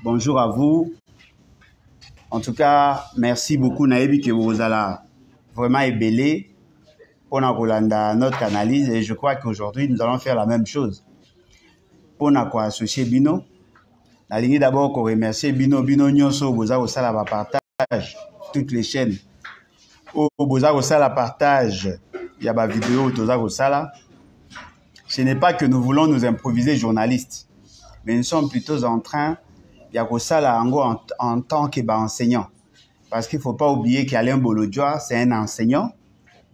Bonjour à vous. En tout cas, merci beaucoup Naebi que vous allez vraiment ébélé pour notre analyse et je crois qu'aujourd'hui nous allons faire la même chose. Pour nous associer Bino, la ligne d'abord qu'on remercie Bino Nyonso Boza au sala partage toutes les chaînes. Au Boza au sala partage, il y a ma vidéo Toza au sala. Ce n'est pas que nous voulons nous improviser journalistes, mais nous sommes plutôt en train il y a ça là en tant qu'enseignant. Parce qu'il ne faut pas oublier qu'Alain Bolodjoa, c'est un enseignant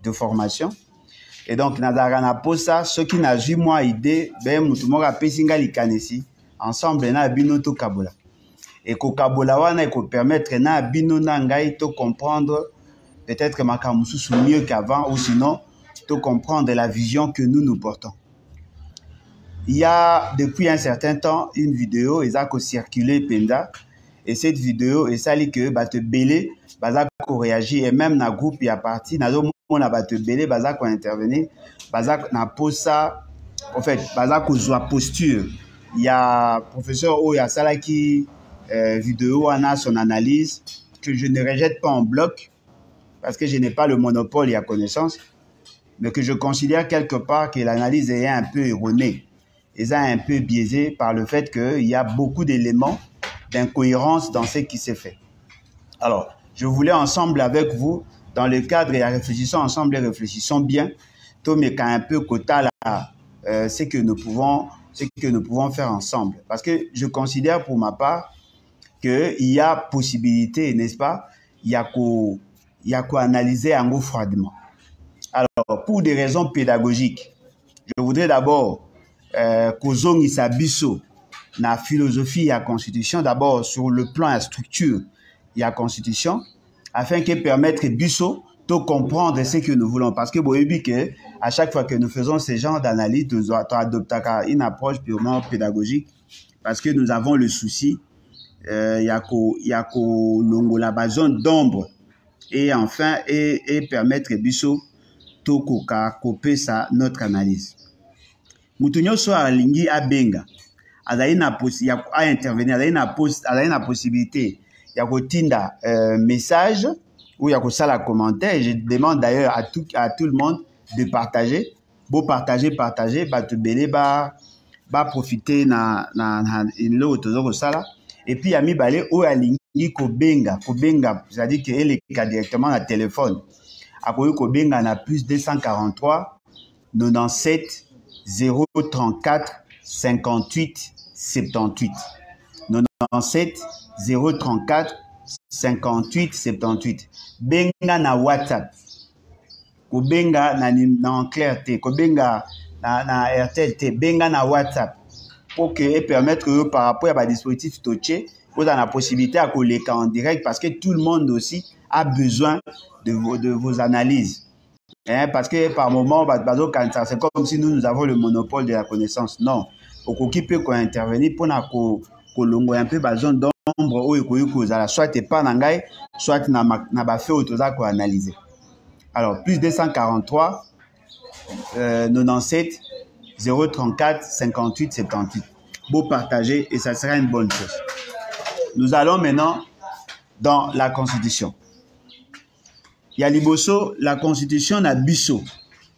de formation. Et donc, Nazarana Posa, ceux qui n'ont eu moi idée, ben, Moutumora Pesinga Likanesi, ensemble, na Bino to Kabola. Et que Kabola wana, et permettre na Bino Nangai to comprendre, peut-être que Makamusu sous mieux qu'avant, ou sinon, to comprendre la vision que nous portons. Il y a depuis un certain temps une vidéo qui a circulé Penda et cette vidéo est celle que te belé baza ko réagir et même dans groupe il y a parti nazo mona te belé baza ko intervenir baza na posa en fait baza ko joie posture il y a professeur o ya sala qui vidéo a son analyse que je ne rejette pas en bloc parce que je n'ai pas le monopole et la connaissance mais que je considère quelque part que l'analyse est un peu erronée. Ils sont un peu biaisés par le fait qu'il y a beaucoup d'éléments d'incohérence dans ce qui s'est fait. Alors, je voulais ensemble avec vous, dans le cadre et réfléchissons ensemble et réfléchissons bien, tout mais quand un peu quota là, ce que nous pouvons faire ensemble. Parce que je considère pour ma part qu'il y a possibilité, n'est-ce pas, il y a qu'à analyser en gros froidement. Alors, pour des raisons pédagogiques, je voudrais d'abord Kozong Isabiso, la philosophie et la constitution, d'abord sur le plan et la structure et la constitution, afin que permettre Bisso de comprendre ce que nous voulons. Parce que vous voyez que à chaque fois que nous faisons ce genre d'analyse, nous adoptons une approche purement pédagogique, parce que nous avons le souci, il y a la zone d'ombre, et enfin, et permettre Bisso de couper notre analyse. Moutounyo so alingi abenga azali na intervenir azali na possibilité ya kotinda message ou ya kosala commentaire et je demande d'ailleurs à tout le monde de partager partager batu belé ba profiter na lo tozo kosala et puis ya mibale o alingi kobenga c'est-à-dire que elle est directement na téléphone akoyi kobenga na plus 243 97 034 58 78 97 034 58 78 benga na WhatsApp ko benga na clarté ko benga na RTL benga na WhatsApp pour que permettre que par rapport à dispositif touché vous avez la possibilité à coller en direct parce que tout le monde aussi a besoin de vos analyses. Parce que par moment, c'est comme si nous avons le monopole de la connaissance. Non. Qui peut intervenir pour nous un peu zone d'ombre, soit tu pas nangai, soit tu n'as fait autre chose pour analyser. Alors, plus 243, 97, 034, 58, 78. Beau partager et ça sera une bonne chose. Nous allons maintenant dans la Constitution. Il y a Liboso, la Constitution na biso.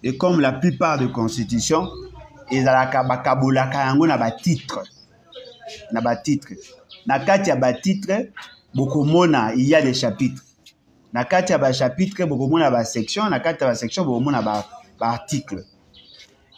Et comme la plupart des constitutions, ils ont la titre. Na titre. Na kati ya titre, beaucoup mona, il y a des chapitres. Na kati ya chapitre, beaucoup mona ba section, na kati ya section, beaucoup mona ba article.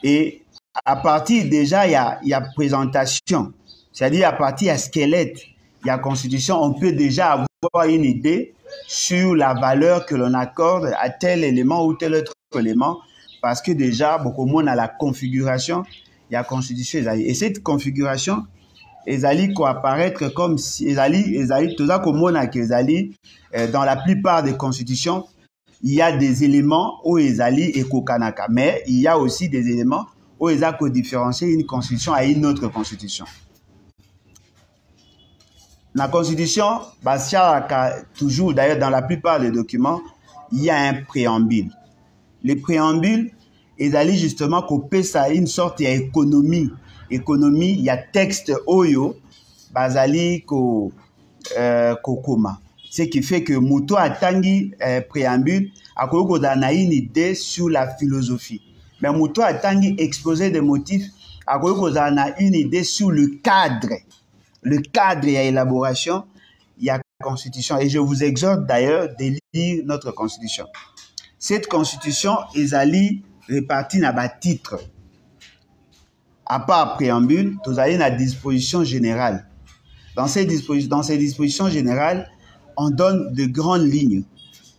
Et à partir déjà, il y a présentation. C'est-à-dire à partir à squelette, il y a constitution, on peut déjà avoir une idée sur la valeur que l'on accorde à tel élément ou tel autre élément, parce que déjà, beaucoup moins à la configuration, il y a constitution. Et cette configuration, elle allait apparaître comme si, tout ça comme on a dans la plupart des constitutions, il y a des éléments où ils allaient et kokanaka, mais il y a aussi des éléments où ils ont différencié une constitution à une autre constitution. La constitution, toujours d'ailleurs dans la plupart des documents, il y a un préambule. Le préambule, ils allaient justement couper ça une sorte d'économie. Économie, il y a texte oyo, bazali kokoma. Ce qui fait que Muto a tangi préambule a na une idée sur la philosophie. Mais Muto a tangi exposé des motifs a na une idée sur le cadre. Le cadre et l'élaboration, il y a la constitution. Et je vous exhorte d'ailleurs de lire notre constitution. Cette constitution est répartie dans des titres. À part préambule, vous avez la disposition générale. Dans ces dispositions générales, on donne de grandes lignes.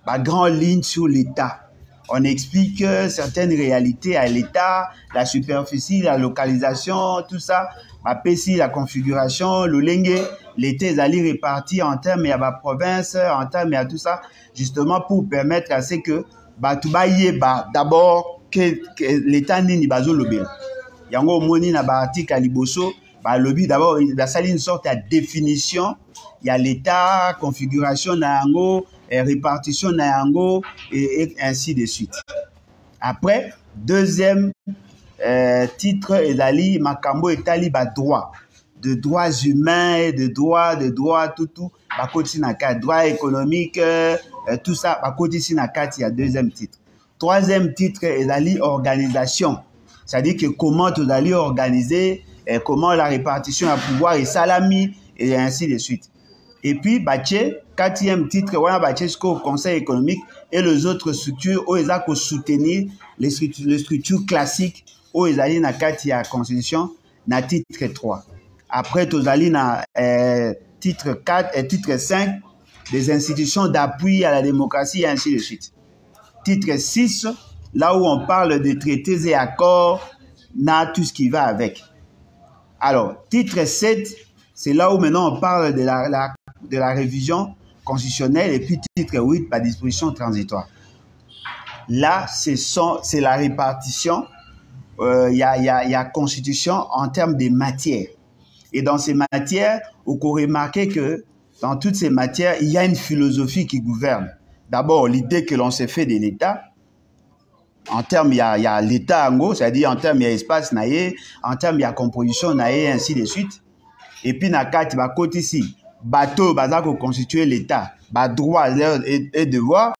Bah, grandes lignes sur l'État. On explique certaines réalités à l'État, la superficie, la localisation, tout ça. Bah, la configuration, le lengue, l'État est allé répartir en termes de la province, en termes de tout ça, justement pour permettre à ce que bah, tout d'abord que l'État n'est pas lobby. Yango moni na ba article à liboso, bah lobby d'abord il a sali une sorte de définition, il y a l'état, configuration na yango, répartition na yango et ainsi de suite. Après, deuxième titre ezali makambo etali ba droit, de droits humains, de droits tout ba koti na ka droit économique, tout ça ba koti si na kati ya deuxième titre. Troisième titre ezali organisation. C'est-à-dire que comment tu allez organiser, comment la répartition à pouvoir est salami, et ainsi de suite. Et puis, quatrième titre, on a jusqu'au Conseil économique et les autres structures où ils ont soutenir les structures classiques où ils allaient dans la Constitution, dans titre 3. Après, tu allez dans titre 4 et titre 5, des institutions d'appui à la démocratie, et ainsi de suite. Titre 6, là où on parle de traités et accords, n'a tout ce qui va avec. Alors, titre 7, c'est là où maintenant on parle de la révision constitutionnelle et puis titre 8, par disposition transitoire. Là, c'est la répartition, y a constitution en termes de matières. Et dans ces matières, vous pourrez remarquer que dans toutes ces matières, il y a une philosophie qui gouverne. D'abord, l'idée que l'on s'est fait de l'État. En termes, il y a l'État en gros, c'est-à-dire en termes, il y a espace, en termes, il y a composition, ainsi de suite. Et puis, dans le côté ici, bateau, pour constituer l'État, droit et devoir,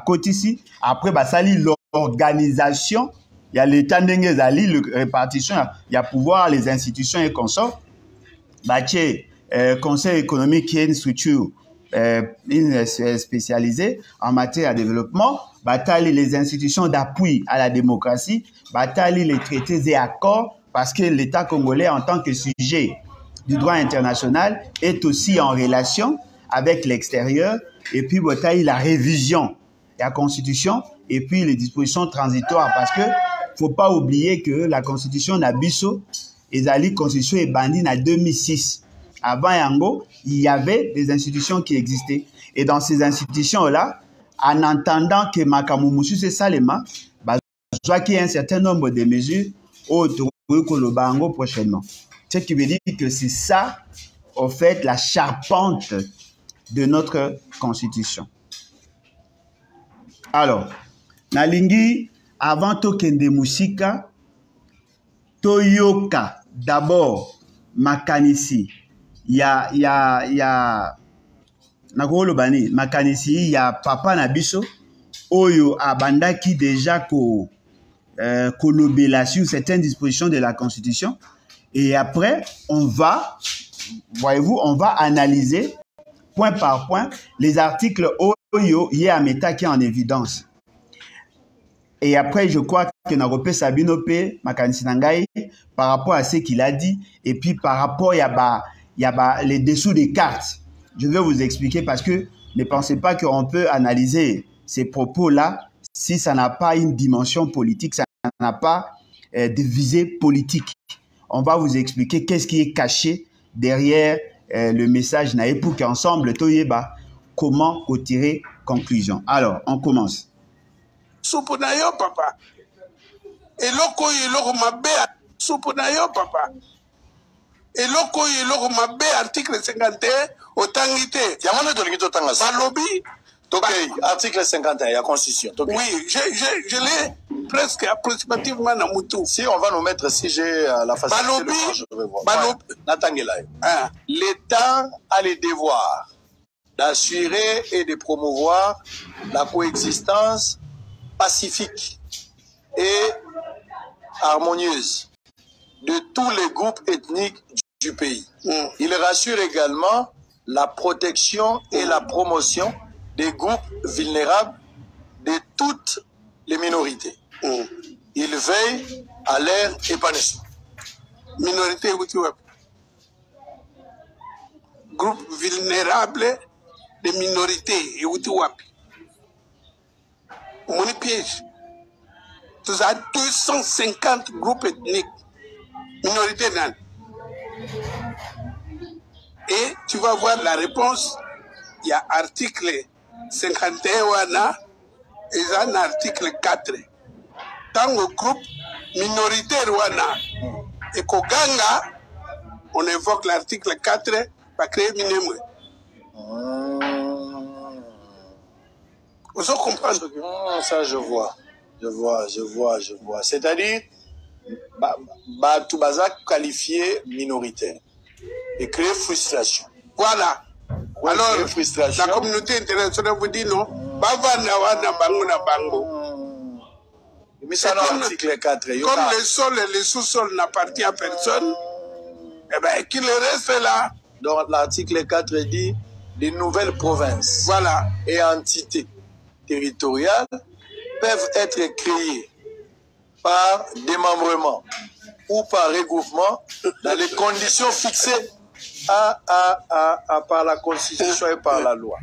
côté ici. Après, ça lit l'organisation, il y a l'État, la répartition, il y a pouvoir, les institutions et consorts. Conseil économique qui est une structure spécialisée en matière de développement, les institutions d'appui à la démocratie, les traités et accords, parce que l'État congolais, en tant que sujet du droit international, est aussi en relation avec l'extérieur, et puis la révision de la Constitution, et puis les dispositions transitoires, parce que faut pas oublier que la Constitution d'Abisso, la Constitution est bandie en 2006. Avant Yango, il y avait des institutions qui existaient. Et dans ces institutions-là, en entendant que Makamoumusu, c'est Salema, je vois qu'il y a un certain nombre de mesures autour de Bango prochainement. Ce qui veut dire que c'est ça, en fait, la charpente de notre constitution. Alors, Nalingi, avant Tokende Musika, Toyoka, d'abord, Makanisi. Il y a nakolo bani makanisi il y a papa na biso oyo abandaki déjà ko kolobela sur certaines dispositions de la Constitution et après on va analyser point par point les articles oyo Yameta qui est en évidence. Et après, je crois que Narope Sabinope, Makanisi Nangai, par rapport à ce qu'il a dit, et puis par rapport il y a les dessous des cartes. Je vais vous expliquer parce que ne pensez pas qu'on peut analyser ces propos-là si ça n'a pas une dimension politique, ça n'a pas de visée politique. On va vous expliquer qu'est-ce qui est caché derrière le message naïf pour qu'ensemble, Toyeba, comment retirer conclusion. Alors, on commence. Soupunayo, papa. Eloko mabe, soupunayo, papa. Eloko mabe, article 51, otangite. Yamane tolikito tangasa. Balobi, Ok, article 51, il y a constitution. Oui, je l'ai presque approximativement dans Moutou. Si on va nous mettre, si j'ai la facilité, Balobi, je vais voir. Balobi. L'État a le devoir d'assurer et de promouvoir la coexistence pacifique et harmonieuse de tous les groupes ethniques du pays. Il rassure également la protection et la promotion des groupes vulnérables de toutes les minorités. Il veille à leur épanouissement. Minorité, groupe vulnérable des minorités, et mon piège. Tu as 250 groupes ethniques, minorités nan. Et tu vas voir la réponse. Il y a article 51 et un article 4. Dans le groupe minoritaire et Koganga, on évoque l'article 4 pour créer Minemwe. Vous comprenez? Ça, je vois. Je vois. C'est-à-dire, tout bazar qualifié minoritaire et créer frustration. Voilà. Ouais, alors, frustration. La communauté internationale vous dit non. Mais ça, l'article 4. Comme le sol et le sous-sol n'appartiennent à personne, eh bien, qu'il reste là. Donc, l'article 4 dit les nouvelles provinces et entités territoriales peuvent être créées par démembrement ou par regroupement dans les conditions fixées par la Constitution et par la loi.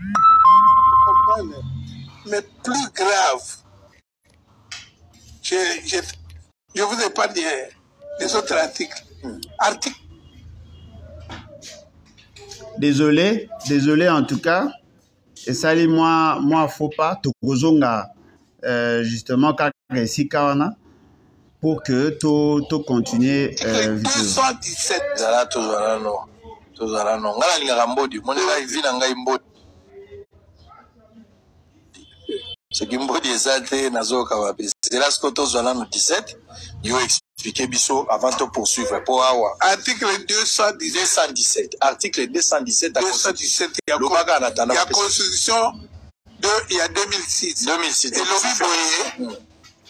Mais plus grave, je vous épargne les autres articles. Désolé en tout cas. Et ça, moi, faut pas te kozonga justement pour que tu continues. 217. Ce qui me dit c'est là ce que tu as 17. Il a expliqué biso avant de poursuivre pour avoir. Article 217. Article 217. 217. Il y a Constitution il y a 2006. Et l'Obi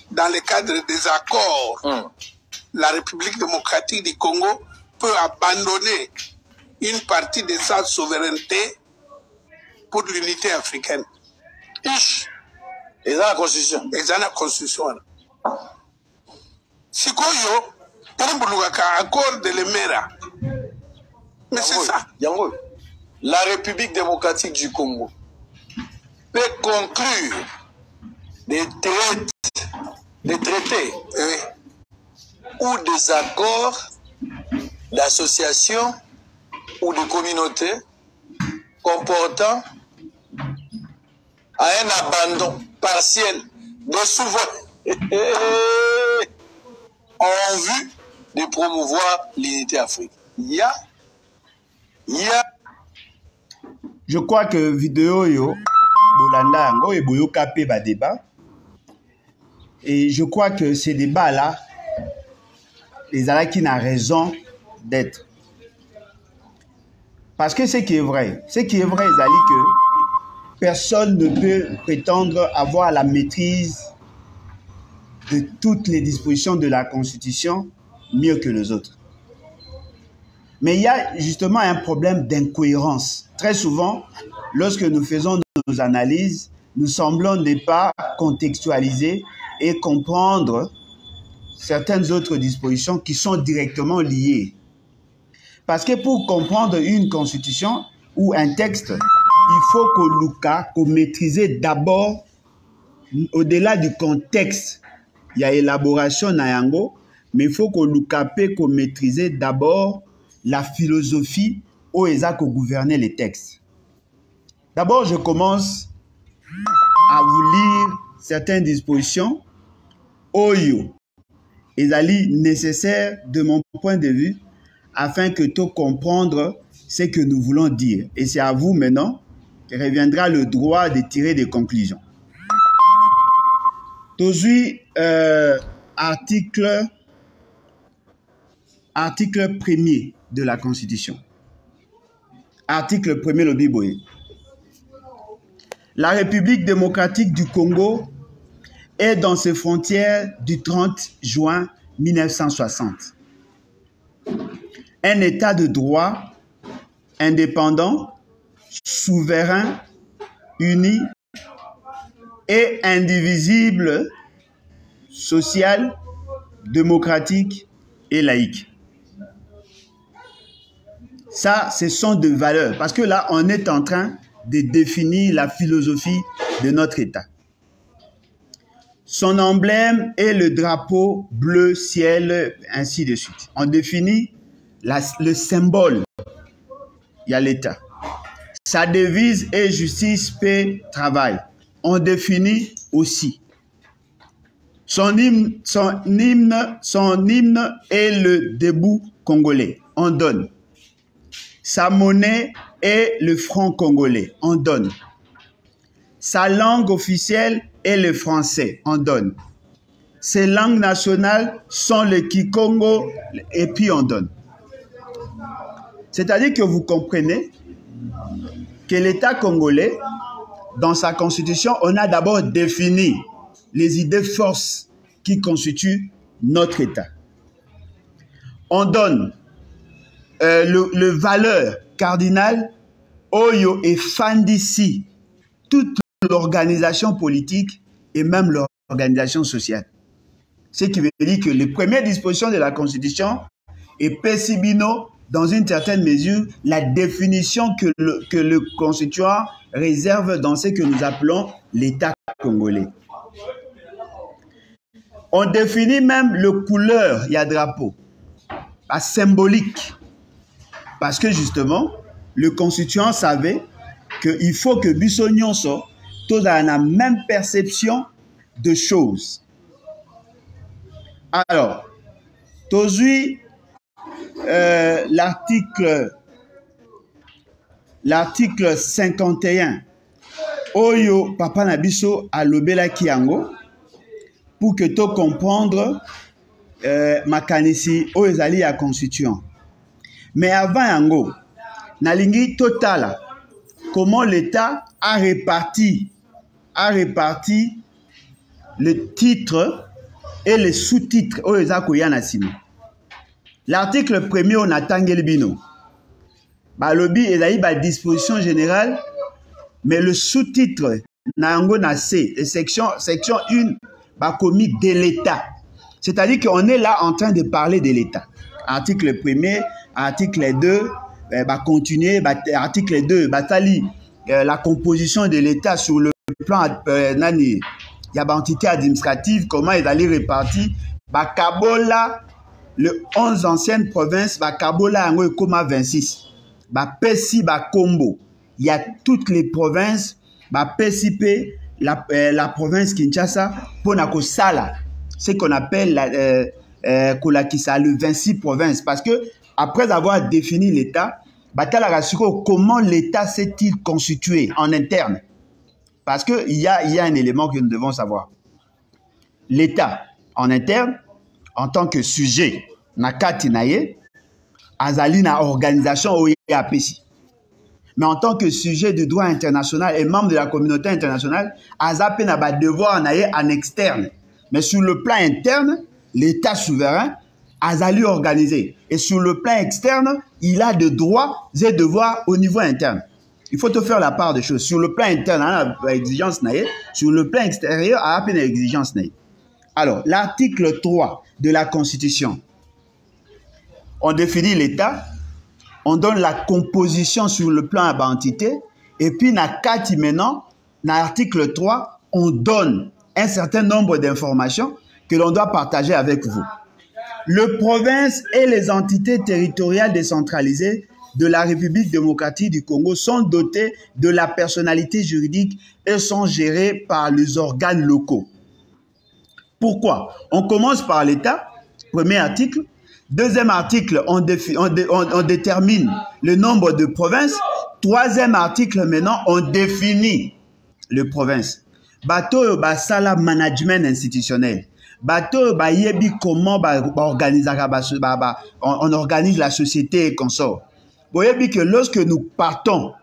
dans le cadre des accords, la République démocratique du Congo peut abandonner une partie de sa souveraineté pour l'unité africaine. Et dans la Constitution. Et dans la Constitution. Si koyo, accord de l'Emera. Mais c'est ça. La République démocratique du Congo peut conclure des traités ou des accords d'association ou de communauté comportant un abandon partiel de souveraineté en vue de promouvoir l'unité africaine. Je crois que vidéo yo bolanda ngo e boyo kapé ba débat et je crois que ces débats là les Alaki n'a raison d'être parce que ce qui est vrai Zali que personne ne peut prétendre avoir la maîtrise de toutes les dispositions de la Constitution mieux que les autres. Mais il y a justement un problème d'incohérence. Très souvent, lorsque nous faisons nos analyses, nous semblons ne pas contextualiser et comprendre certaines autres dispositions qui sont directement liées. Parce que pour comprendre une constitution ou un texte, il faut qu'on maîtrise d'abord, au-delà du contexte, il y a élaboration nayango, mais il faut qu'on maîtrise d'abord la philosophie où ils ont gouverné les textes. D'abord, je commence à vous lire certaines dispositions. Oyo, ils sont nécessaires de mon point de vue afin que tu comprendre ce que nous voulons dire. Et c'est à vous maintenant reviendra le droit de tirer des conclusions. Aujourd'hui, article 1er de la Constitution. Article 1er, le Biboye. La République démocratique du Congo est dans ses frontières du 30 juin 1960. Un État de droit, indépendant, souverain, uni et indivisible, social, démocratique et laïque. Ça, ce sont des valeurs. Parce que là, on est en train de définir la philosophie de notre État. Son emblème est le drapeau bleu ciel, ainsi de suite. On définit le symbole. Il y a l'État. Sa devise est justice, paix, travail. On définit aussi. Son hymne est le debout congolais. On donne. Sa monnaie est le franc congolais. On donne. Sa langue officielle est le français. On donne. Ses langues nationales sont le kikongo et puis on donne. C'est-à-dire que vous comprenez que l'État congolais, dans sa constitution, on a d'abord défini les idées forces qui constituent notre État. On donne le valeur cardinale Oyo et Fandisi, toute l'organisation politique et même l'organisation sociale. Ce qui veut dire que les premières dispositions de la Constitution est Pessibino, dans une certaine mesure, la définition que le constituant réserve dans ce que nous appelons l'État congolais. On définit même le couleur, il y a drapeau, la symbolique. Parce que justement, le constituant savait qu'il faut que Bissognon soit tous dans la même perception de choses. Alors, aujourd'hui, l'article 51, Oyo Papa Nabiso a lobela Kiango, pour que tu comprendre makanisi Oyezali a constituant. Mais avant Yango, Nalingi total, comment l'État a réparti le titre et les sous-titres L'article 1er, on a Tangel Bino. Balobi et la disposition générale, mais le sous-titre, Nango na C, section 1, bah, commis de l'État. C'est-à-dire qu'on est là en train de parler de l'État. Article 1er, article 2, bah, continuer, bah, article 2, bah, la composition de l'État sur le plan, il y a une entité administrative, comment ils allaient répartir, bah, Kabola, le 11 anciennes provinces, bah, Kabola, Ango, Koma 26, bah, Pessi, bah, Kombo. Il y a toutes les provinces, bah, PSIP, la province Kinshasa, pour Nakosala, ce qu'on appelle le 26 provinces. Parce que, après avoir défini l'État, comment l'État s'est-il constitué en interne? Parce qu'il y a un élément que nous devons savoir. L'État, en interne, en tant que sujet, Nakati Naye, Azali na organisation OEAPC. Mais en tant que sujet du droit international et membre de la communauté internationale, Azapé n'a pas de devoir en externe. Mais sur le plan interne, l'État souverain, Azali organisé. Et sur le plan externe, il a des droits et devoirs au niveau interne. Il faut te faire la part des choses. Sur le plan interne, on a exigence naïe. Sur le plan extérieur, on a une exigence naïe. Alors, l'article 3 de la Constitution, on définit l'État, on donne la composition sur le plan à entité, et puis, maintenant, dans l'article 3, on donne un certain nombre d'informations que l'on doit partager avec vous. Les provinces et les entités territoriales décentralisées de la République démocratique du Congo sont dotées de la personnalité juridique et sont gérées par les organes locaux. Pourquoi? On commence par l'État, premier article. Deuxième article, on détermine le nombre de provinces troisième article, maintenant, on définit le province. Bateau, basala management institutionnel. Bateau, yebi comment on organise la société et consort. Vous voyez que lorsque nous partons,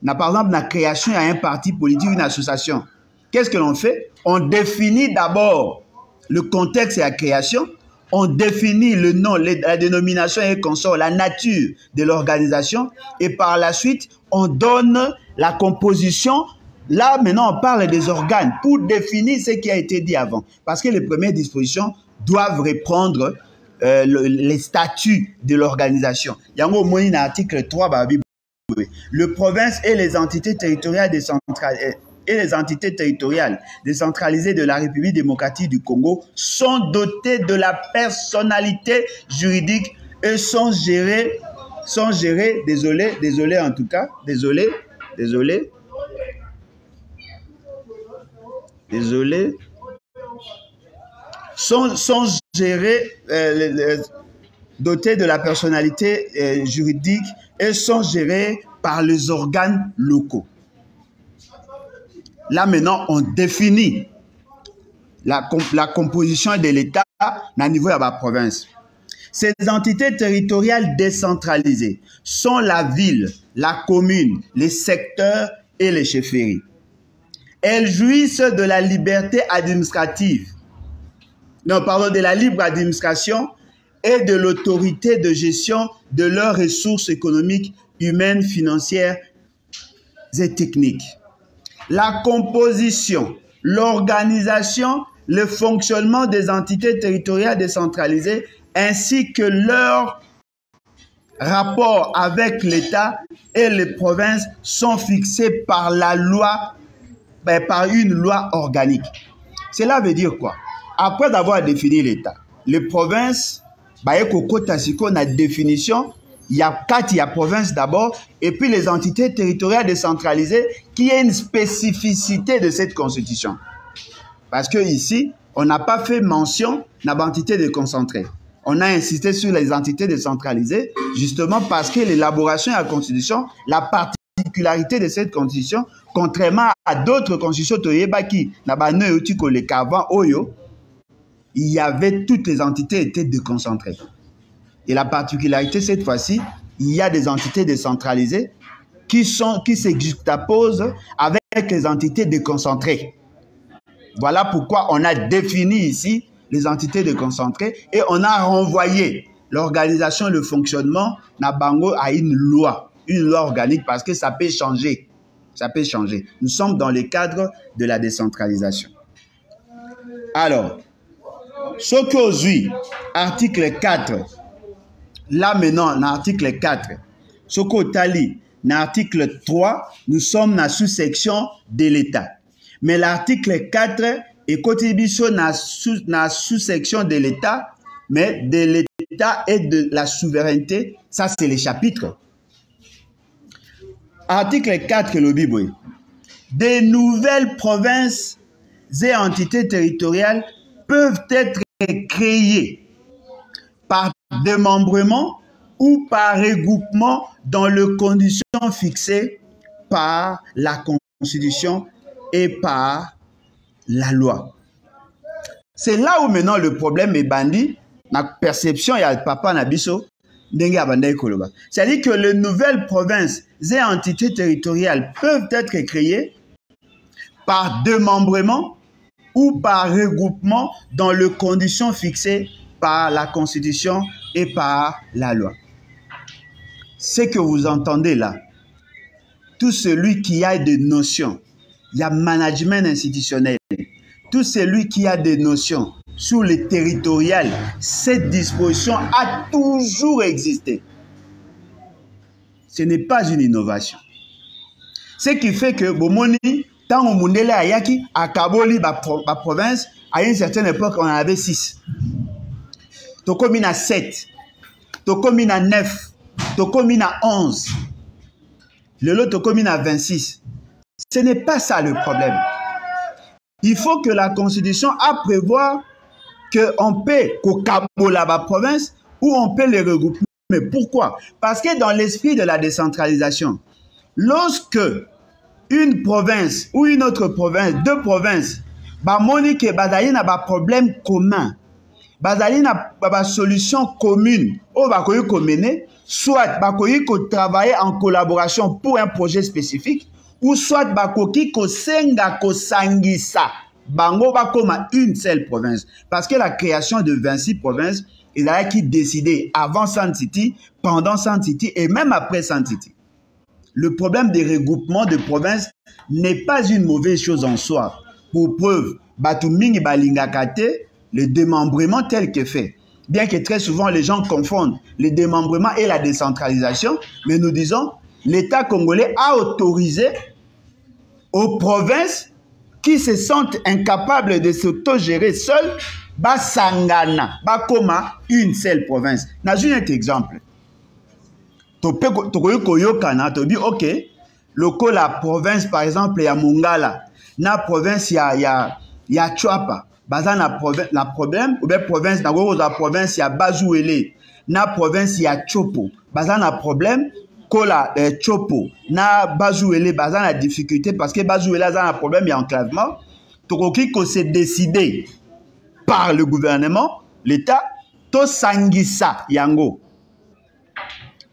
par exemple, la création à un parti politique, une association, qu'est-ce que l'on fait? On définit d'abord le contexte et la création, on définit le nom, la dénomination et consort, la nature de l'organisation, et par la suite, on donne la composition. Là, maintenant, on parle des organes pour définir ce qui a été dit avant. Parce que les premières dispositions doivent reprendre les statuts de l'organisation. Il y a au moins un article 3, le province et les entités territoriales décentralisées de la République démocratique du Congo sont dotées de la personnalité juridique et sont gérées, sont gérées, dotées de la personnalité juridique et sont gérées par les organes locaux. Là maintenant, on définit la composition de l'État à niveau de la province. Ces entités territoriales décentralisées sont la ville, la commune, les secteurs et les chefferies. Elles jouissent de la liberté administrative, de la libre administration et de l'autorité de gestion de leurs ressources économiques, humaines, financières et techniques. La composition, l'organisation, le fonctionnement des entités territoriales décentralisées ainsi que leur rapport avec l'État et les provinces sont fixés par la loi, par une loi organique. Cela veut dire quoi? Après avoir défini l'État, les provinces, la définition, il y a 4 provinces d'abord, et puis les entités territoriales décentralisées, qui est une spécificité de cette constitution. Parce que ici, on n'a pas fait mention d'entités déconcentrées. On a insisté sur les entités décentralisées, justement parce que l'élaboration de la constitution, la particularité de cette constitution, contrairement à d'autres constitutions, il y avait toutes les entités étaient déconcentrées. Et la particularité, cette fois-ci, il y a des entités décentralisées qui se juxtaposent avec les entités déconcentrées. Voilà pourquoi on a défini ici les entités déconcentrées et on a renvoyé l'organisation et le fonctionnement Nabango à une loi organique parce que ça peut changer. Ça peut changer. Nous sommes dans le cadre de la décentralisation. Alors, ce qu'aujourd'hui, article 4, là maintenant, dans l'article 4, ce qu'Otali, dans l'article 3, nous sommes dans la sous-section de l'État. Mais l'article 4 est contribution dans la sous-section de l'État, mais de l'État et de la souveraineté, ça c'est les chapitres. Article 4, le Bible. Des nouvelles provinces et entités territoriales peuvent être créées par démembrement ou par regroupement dans les conditions fixées par la Constitution et par la loi. C'est là où maintenant le problème est bandit, la perception et le papa Nabiso. C'est-à-dire que les nouvelles provinces et entités territoriales peuvent être créées par démembrement ou par regroupement dans les conditions fixées par la Constitution et par la loi. Ce que vous entendez là, tout celui qui a des notions, il y a management institutionnel, tout celui qui a des notions sur le territorial, cette disposition a toujours existé. Ce n'est pas une innovation. Ce qui fait que Bomoni, tant au Mundele Ayaki, à Kaboli, la province, à une certaine époque, on en avait 6. Tokomina 7, Tokomina 9, Tokomina 11, le lot Tokomina 26. Ce n'est pas ça le problème. Il faut que la Constitution a prévoir qu'on peut Kokabola la province ou on peut les regrouper. Mais pourquoi? Parce que dans l'esprit de la décentralisation, lorsque une province ou une autre province, deux provinces, bamoni ke bazali na ba problème commun, bazali na ba solution commune, ou bakoyi komene, soit bakoyi ko travailler en collaboration pour un projet spécifique, ou soit bakoki ko senga ko sangisa, bango bakoma une seule province. Parce que la création de 26 provinces, il a qui décidé avant Sun City, pendant Sun City et même après Sun City. Le problème des regroupements de provinces n'est pas une mauvaise chose en soi. Pour preuve, Batumingi Balingakate, le démembrement tel que fait. Bien que très souvent les gens confondent le démembrement et la décentralisation, mais nous disons, l'État congolais a autorisé aux provinces qui se sentent incapables de s'autogérer seules, Basangana, Bakoma, une seule province. N'a un exemple. Ok, loko la province par exemple ya Mongala, na province ya Chwapa, baza na problème ou bien province na la province ya Bazouele, na province ya Chopo, baza na problème kola Chopo, na Bazouele baza na difficulté parce que Bazouele a un problème ya enclavement, tokoki ko se décidé par le gouvernement, l'État, to sangisa yango.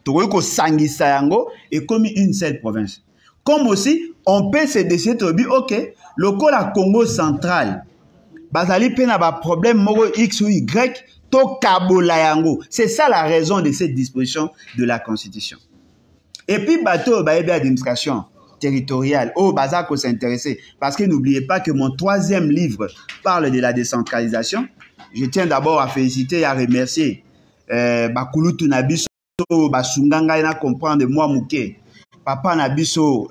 Tokoki sangisa yango et comme une seule province. Comme aussi, on peut se décider de dire, ok, le la Congo central, bazali pe na ba problème moko X ou Y, to kabola yango. C'est ça la raison de cette disposition de la Constitution. Et puis, bateau, baébé administration territoriale, oh, bazako s'intéresser. Parce que n'oubliez pas que mon 3e livre parle de la décentralisation. Je tiens d'abord à féliciter et à remercier Bakulutu Nabiso. Basunganga na comprendre moi muke papa na biso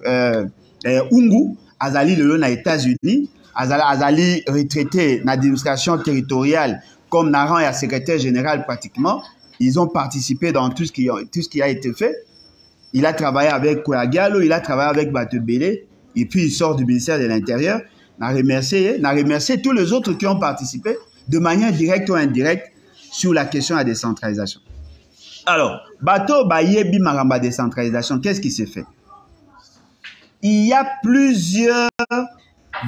ungu azali lelo na États-Unis azali retraité na administration territoriale comme narrant et secrétaire général pratiquement. Ils ont participé dans tout ce qui a été fait. Il a travaillé avec Kouagalo, il a travaillé avec Batebele et puis il sort du ministère de l'Intérieur. N'a remercié tous les autres qui ont participé de manière directe ou indirecte sur la question de la décentralisation. Alors, bateau bayebi maramba décentralisation, qu'est-ce qui s'est fait? Il y a plusieurs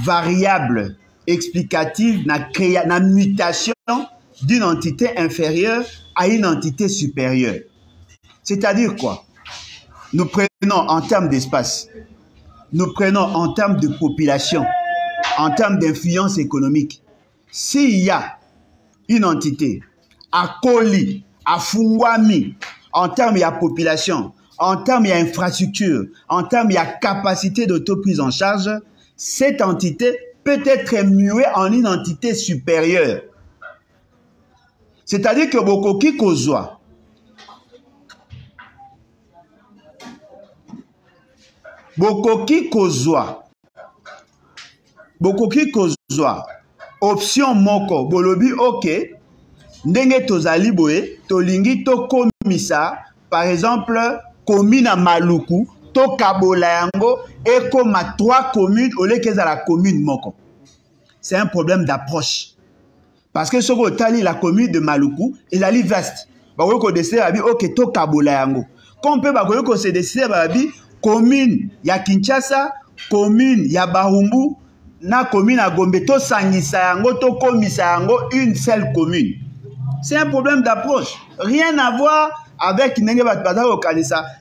variables explicatives na mutation d'une entité inférieure à une entité supérieure. C'est-à-dire quoi? Nous prenons en termes d'espace, nous prenons en termes de population, en termes d'influence économique. S'il y a une entité à Koli, à Fungwami, en termes de population, en termes d'infrastructure, en termes de capacité d'autoprise en charge, cette entité peut être muée en une entité supérieure. C'est-à-dire que Bokoki Kozwa, option moko, bolobi ok, ndenge tozali boye, tolingi to komisa, par exemple, commune à Maluku, to kabola yango, et comme à 3 communes, au lieu qu'elles à la commune moko. C'est un problème d'approche. Parce que ce que tali la commune de Maluku, elle est vaste. Bah oui, qu'on décide à ok, to kabola yango. Qu'on peut bah qu'on se décide à commune ya Kinshasa, commune ya Bahumbu, na commune à Gombe, to sangisa yango, to komisa yango, une seule commune. C'est un problème d'approche. Rien à voir avec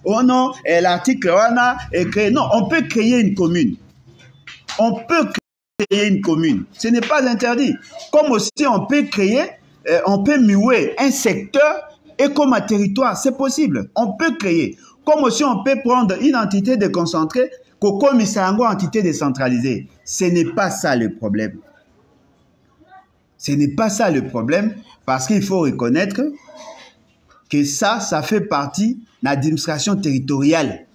oh non, l'article est créé. Non, on peut créer une commune. On peut créer une commune. Ce n'est pas interdit. Comme aussi on peut créer, on peut muer un secteur et comme un territoire. C'est possible. On peut créer. Comme aussi on peut prendre une entité déconcentrée comme une entité décentralisée. Ce n'est pas ça le problème. Ce n'est pas ça le problème, parce qu'il faut reconnaître que ça fait partie de l'administration territoriale.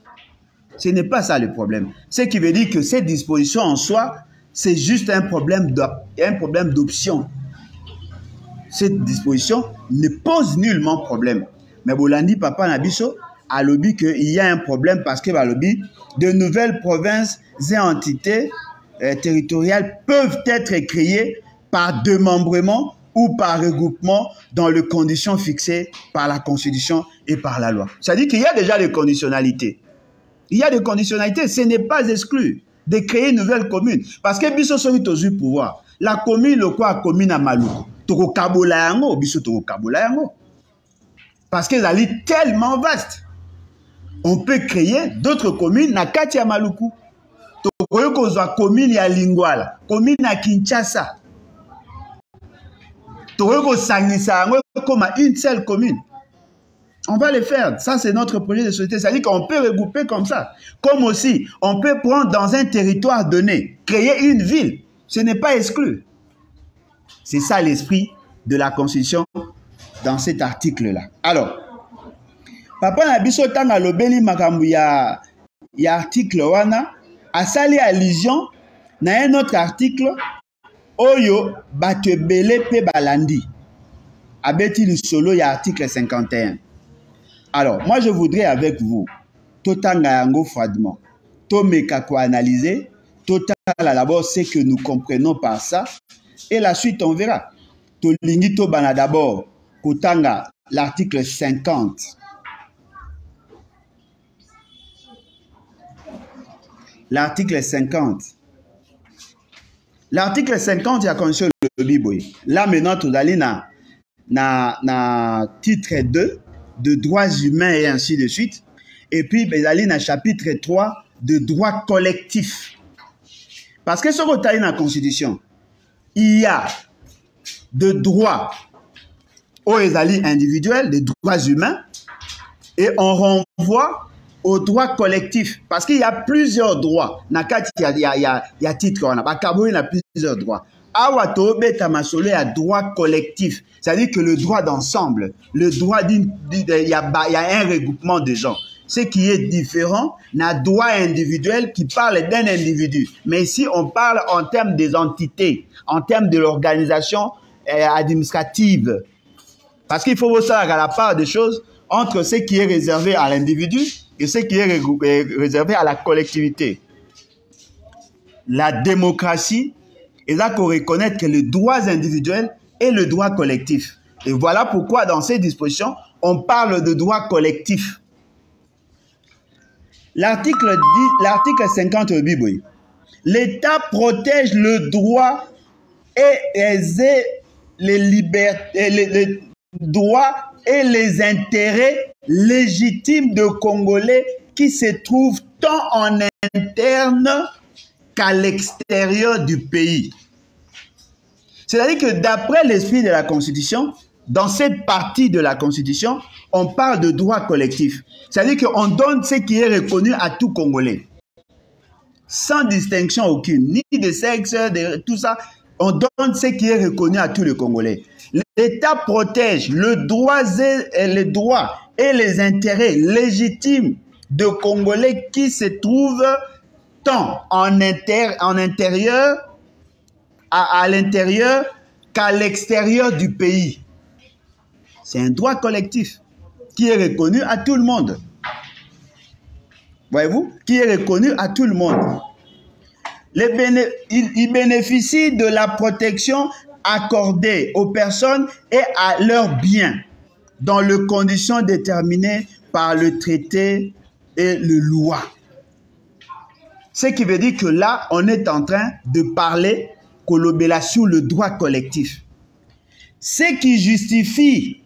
Ce n'est pas ça le problème. Ce qui veut dire que cette disposition en soi, c'est juste un problème d'option. Cette disposition ne pose nullement problème. Mais Bolandi, Papa Nabiso, a lobby qu'il y a un problème parce que lobby, de nouvelles provinces et entités territoriales peuvent être créées par démembrement ou par regroupement dans les conditions fixées par la Constitution et par la loi. C'est-à-dire qu'il y a déjà des conditionnalités. Il y a des conditionnalités. Ce n'est pas exclu de créer une nouvelle commune. Parce que biso soki tozu pouvoir. La commune, le quoi, commune à Maluku. Toko kabola yango, biso toko kabola yango. Parce qu'elle est tellement vaste. On peut créer d'autres communes na kati ya Maluku. Toko kozwa commune ya Lingwala, commune ya Kinshasa. Toko kosangisa yango comme une seule commune. On va le faire. Ça, c'est notre projet de société. C'est-à-dire qu'on peut regrouper comme ça. Comme aussi, on peut prendre dans un territoire donné, créer une ville. Ce n'est pas exclu. C'est ça l'esprit de la Constitution dans cet article-là. Alors, Papa Nabiso Tanga Lobeli Makambu ya article wana, a sali allusion na un autre article, Oyo Batebele Pe Balandi. Abeti le solo ya article 51. Alors, moi, je voudrais avec vous, Totanga Yango froidement, Tomeka ko analyser, Totala d'abord ce que nous comprenons par ça, et la suite, on verra. Tolingi Tobana d'abord, Kotanga, l'article 50. L'article 50. L'article 50, il y a condition le Bible. Là, maintenant, tout d'aller na titre 2, de droits humains et ainsi de suite. Et puis, il y a chapitre 3 de droits collectifs. Parce que ce qu'on a dans la Constitution, il y a de droits aux individuels, des droits humains, et on renvoie aux droits collectifs. Parce qu'il y a plusieurs droits. Il y a titre, il y a plusieurs droits. Awato beta masole a droit collectif, c'est-à-dire que le droit d'ensemble, le droit il y a un regroupement de gens. Ce qui est différent, n'a droit individuel qui parle d'un individu. Mais ici, on parle en termes des entités, en termes de l'organisation administrative. Parce qu'il faut voir ça à la part des choses entre ce qui est réservé à l'individu et ce qui est réservé à la collectivité. La démocratie, et là qu'on reconnaît que les droits individuels et le droit collectif. Et voilà pourquoi dans ces dispositions, on parle de droit collectif. L'article 50 au Bible. L'État protège le droit et les droits et les intérêts légitimes de Congolais qui se trouvent tant en interne qu'à l'extérieur du pays. C'est-à-dire que d'après l'esprit de la Constitution, dans cette partie de la Constitution, on parle de droit collectif. C'est-à-dire qu'on donne ce qui est reconnu à tout Congolais. Sans distinction aucune, ni de sexe, de tout ça. On donne ce qui est reconnu à tous les Congolais. L'État protège le droit et les intérêts légitimes de Congolais qui se trouvent tant à l'intérieur qu'à l'extérieur du pays. C'est un droit collectif qui est reconnu à tout le monde. Voyez-vous? Qui est reconnu à tout le monde. Il bénéficie de la protection accordée aux personnes et à leurs biens dans les conditions déterminées par le traité et le loi. Ce qui veut dire que là, on est en train de parler kolobela sur le droit collectif. Ce qui justifie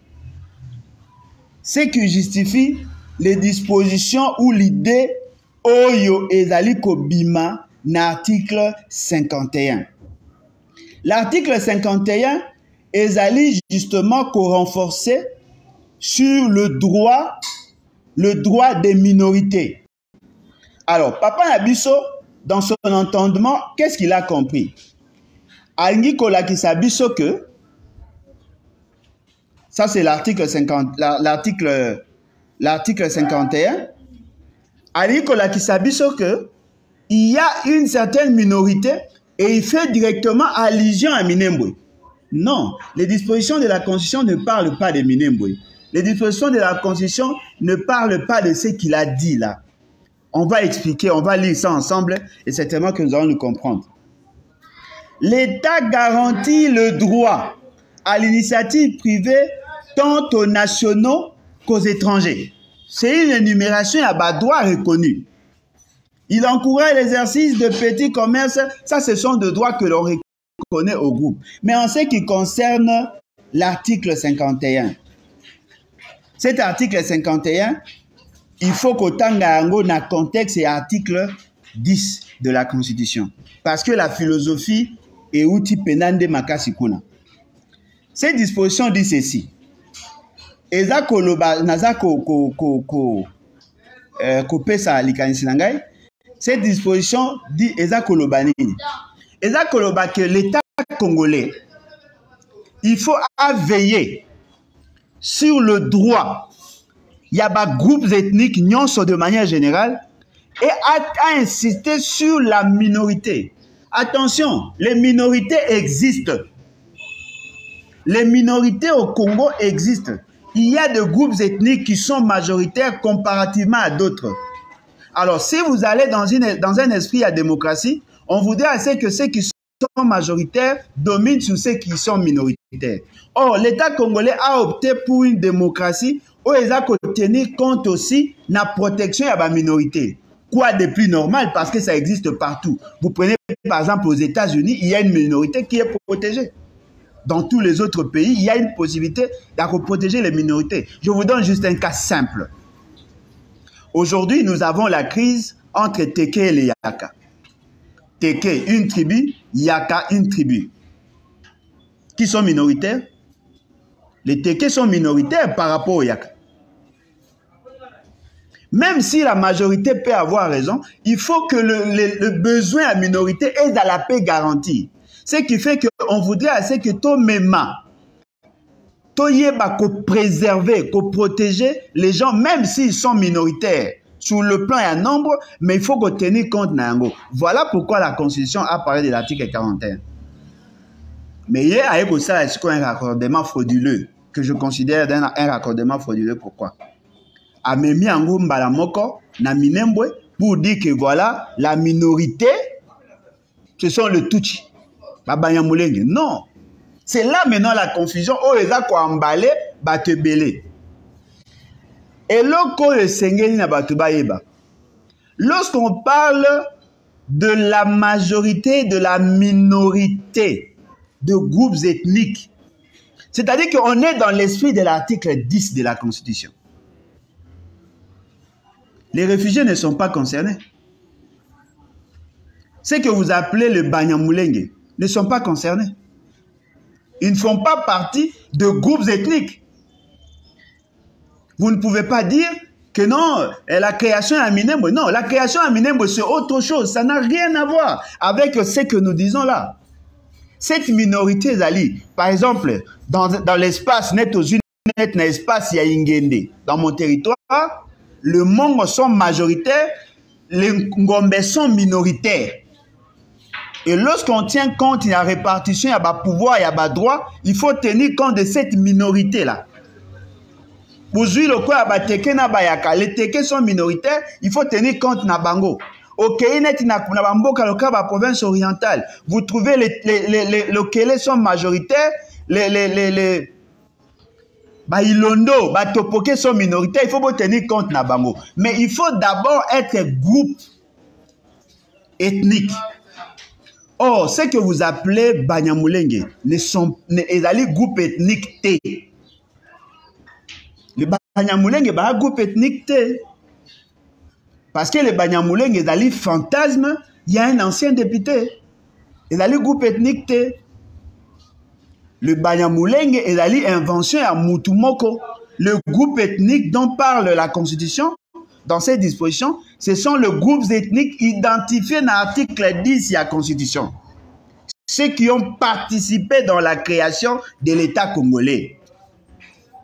les dispositions ou l'idée Oyo ezali kobima na article 51. L'article 51 ezali justement qu'on renforcer sur le droit des minorités. Alors, Papa Nabiso, dans son entendement, qu'est-ce qu'il a compris? Alingi kolakisa biso que, ça c'est l'article 50, l'article 51, Alingi kolakisa biso que, il y a une certaine minorité et il fait directement allusion à Minembwe. Non, les dispositions de la Constitution ne parlent pas de Minembwe. Les dispositions de la Constitution ne parlent pas de ce qu'il a dit là. On va expliquer, on va lire ça ensemble et certainement que nous allons nous comprendre. L'État garantit le droit à l'initiative privée tant aux nationaux qu'aux étrangers. C'est une énumération à bas droit reconnu. Il encourage l'exercice de petits commerces. Ça, ce sont des droits que l'on reconnaît au groupe. Mais en ce qui concerne l'article 51, cet article 51, il faut qu'autant dans le contexte et article 10 de la Constitution. Parce que la philosophie est outil pénal de Makasikuna. Cette disposition dit ceci. Cette disposition dit que l'État congolais, il faut veiller sur le droit. Il y a des groupes ethniques de manière générale et à insister sur la minorité. Attention, les minorités existent. Les minorités au Congo existent. Il y a des groupes ethniques qui sont majoritaires comparativement à d'autres. Alors, si vous allez dans un esprit à démocratie, on voudrait que ceux qui sont majoritaires dominent sur ceux qui sont minoritaires. Or, l'État congolais a opté pour une démocratie où il faut tenir compte aussi de la protection de la minorité. Quoi de plus normal parce que ça existe partout. Vous prenez par exemple aux États-Unis, il y a une minorité qui est protégée. Dans tous les autres pays, il y a une possibilité de protéger les minorités. Je vous donne juste un cas simple. Aujourd'hui, nous avons la crise entre Teke et les Yaka. Teke, une tribu, Yaka, une tribu. Qui sont minoritaires? Les Teke sont minoritaires par rapport aux Yaka. Même si la majorité peut avoir raison, il faut que le besoin à minorité est dans la paix garantie. Ce qui fait qu'on voudrait assez que tout MEMA, tout yeba qu'on préserver, qu'on protéger les gens, même s'ils sont minoritaires. Sur le plan, il y a un nombre, mais il faut qu'on tienne compte d'Ango. Voilà pourquoi la Constitution a parlé de l'article 41. Mais hier, avec ça, c'est un raccordement frauduleux, que je considère un raccordement frauduleux. Pourquoi? Amemi Ango Mbalamoko, na Minembwe, pour dire que voilà, la minorité, ce sont le Tutsi. Non. C'est là maintenant la confusion. Oh, ils ont emballé, batebele. Et lorsqu'on parle de la majorité, de la minorité de groupes ethniques, c'est-à-dire qu'on est dans l'esprit de l'article 10 de la Constitution. Les réfugiés ne sont pas concernés. Ce que vous appelez le Banyamulenge ne sont pas concernés. Ils ne font pas partie de groupes ethniques. Vous ne pouvez pas dire que non, la création à Minembwe. Non, la création à Minembwe, c'est autre chose. Ça n'a rien à voir avec ce que nous disons là. Cette minorité, Zali, par exemple, dans l'espace net aux unis, dans l'espace Yaingende, dans mon territoire, le Mongo sont majoritaires, les Ngombe sont minoritaires. Et lorsqu'on tient compte de la répartition, il y a des pouvoirs, il y a des droits, il faut tenir compte de cette minorité-là. Pour jouer le quoi, les Teke sont minoritaires, il faut tenir compte de Bango. Au Kéinet, la province orientale, vous trouvez les Kélé sont majoritaires, les Ilondo, les Topoké sont minoritaires, il faut tenir compte de Bango. Mais il faut d'abord être groupe ethnique. Or, ce que vous appelez Banyamulenge, les groupes ethniques T. Les Banyamulenge, c'est un groupe ethnique T. Parce que les Banyamulenge, les fantasmes, il y a un ancien député. Les groupe ethnique T. Le Banyamulenge est l'invention à Mutumoko. Le groupe ethnique dont parle la Constitution, dans cette disposition, ce sont les groupes ethniques identifiés dans l'article 10 de la Constitution. Ceux qui ont participé dans la création de l'État congolais.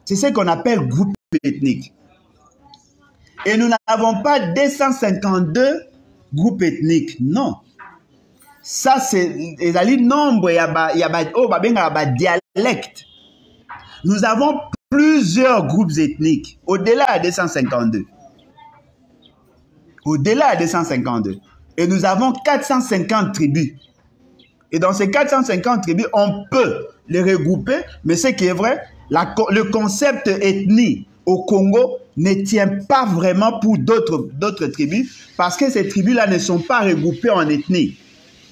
C'est ce qu'on appelle groupe ethnique. Et nous n'avons pas 252 groupes ethniques. Non. Ça, c'est le nombre, il y a des dialectes. Nous avons plusieurs groupes ethniques, au-delà de 252. Au-delà de 252. Et nous avons 450 tribus. Et dans ces 450 tribus, on peut les regrouper, mais ce qui est vrai, le concept ethnie au Congo ne tient pas vraiment pour d'autres tribus parce que ces tribus-là ne sont pas regroupées en ethnie.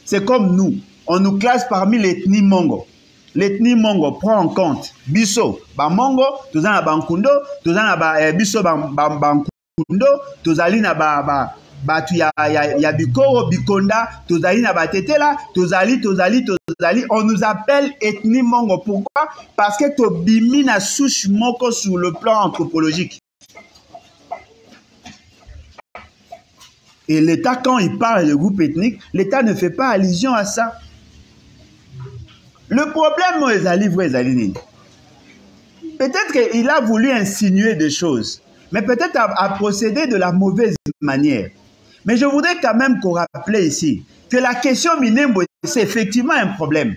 C'est comme nous. On nous classe parmi l'ethnie Mongo. L'ethnie Mongo prend en compte Bisso, Mongo, Tozana Bankundo, Tozana Bisso Bankundo, Tozali na Batu ya Bikoro, Bikonda, Tozali na Batetela, Tozali. On nous appelle ethnie Mongo. Pourquoi? Parce que Tobimi na souche Moko sur le plan anthropologique. Et l'État, quand il parle de groupe ethnique, l'État ne fait pas allusion à ça. Le problème, peut-être qu'il a voulu insinuer des choses, mais peut-être à procéder de la mauvaise manière. Mais je voudrais quand même qu'on rappelle ici que la question Minembwe, c'est effectivement un problème.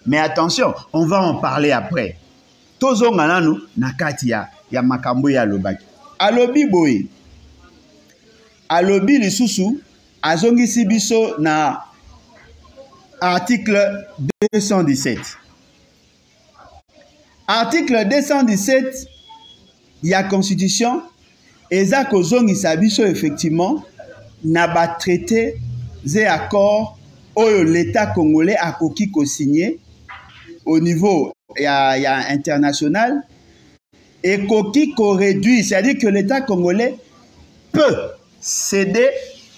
Mais attention, on va en parler après. Tozo ngananu nakati ya makambo ya lobaki. Alobi boy. Alobi lisusu azongisi biso na article 217. Article 217 il y a constitution eza kozongisa biso effectivement na ba traité et accord oyo l'État congolais a koki ko signé au niveau international et koki ko réduit, c'est-à-dire que l'État congolais peut céder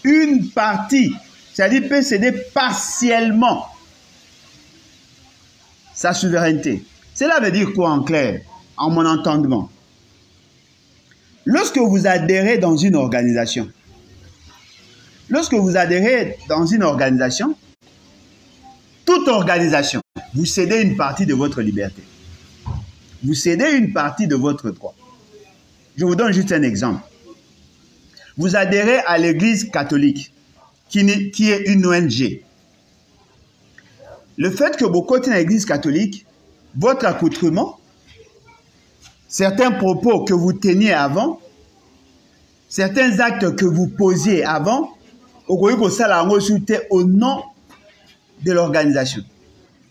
une partie, c'est-à-dire peut céder partiellement sa souveraineté. Cela veut dire quoi en clair, en mon entendement? Lorsque vous adhérez dans une organisation, toute organisation, vous cédez une partie de votre liberté. Vous cédez une partie de votre droit. Je vous donne juste un exemple. Vous adhérez à l'Église catholique, qui est une ONG. Le fait que vous continuez à l'Église catholique, votre accoutrement, certains propos que vous teniez avant, certains actes que vous posiez avant, au nom de l'organisation.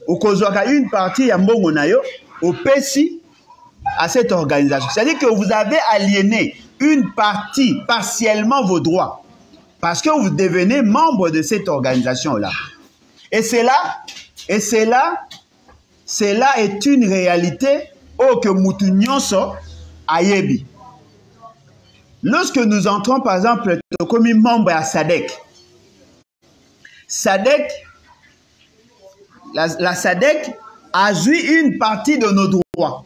Une partie au PESI à cette organisation. C'est-à-dire que vous avez aliéné une partie, partiellement vos droits, parce que vous devenez membre de cette organisation-là. Et cela est une réalité que Moutounionso ayebi. Lorsque nous entrons, par exemple, comme membre à SADC, la SADC a joui une partie de nos droits.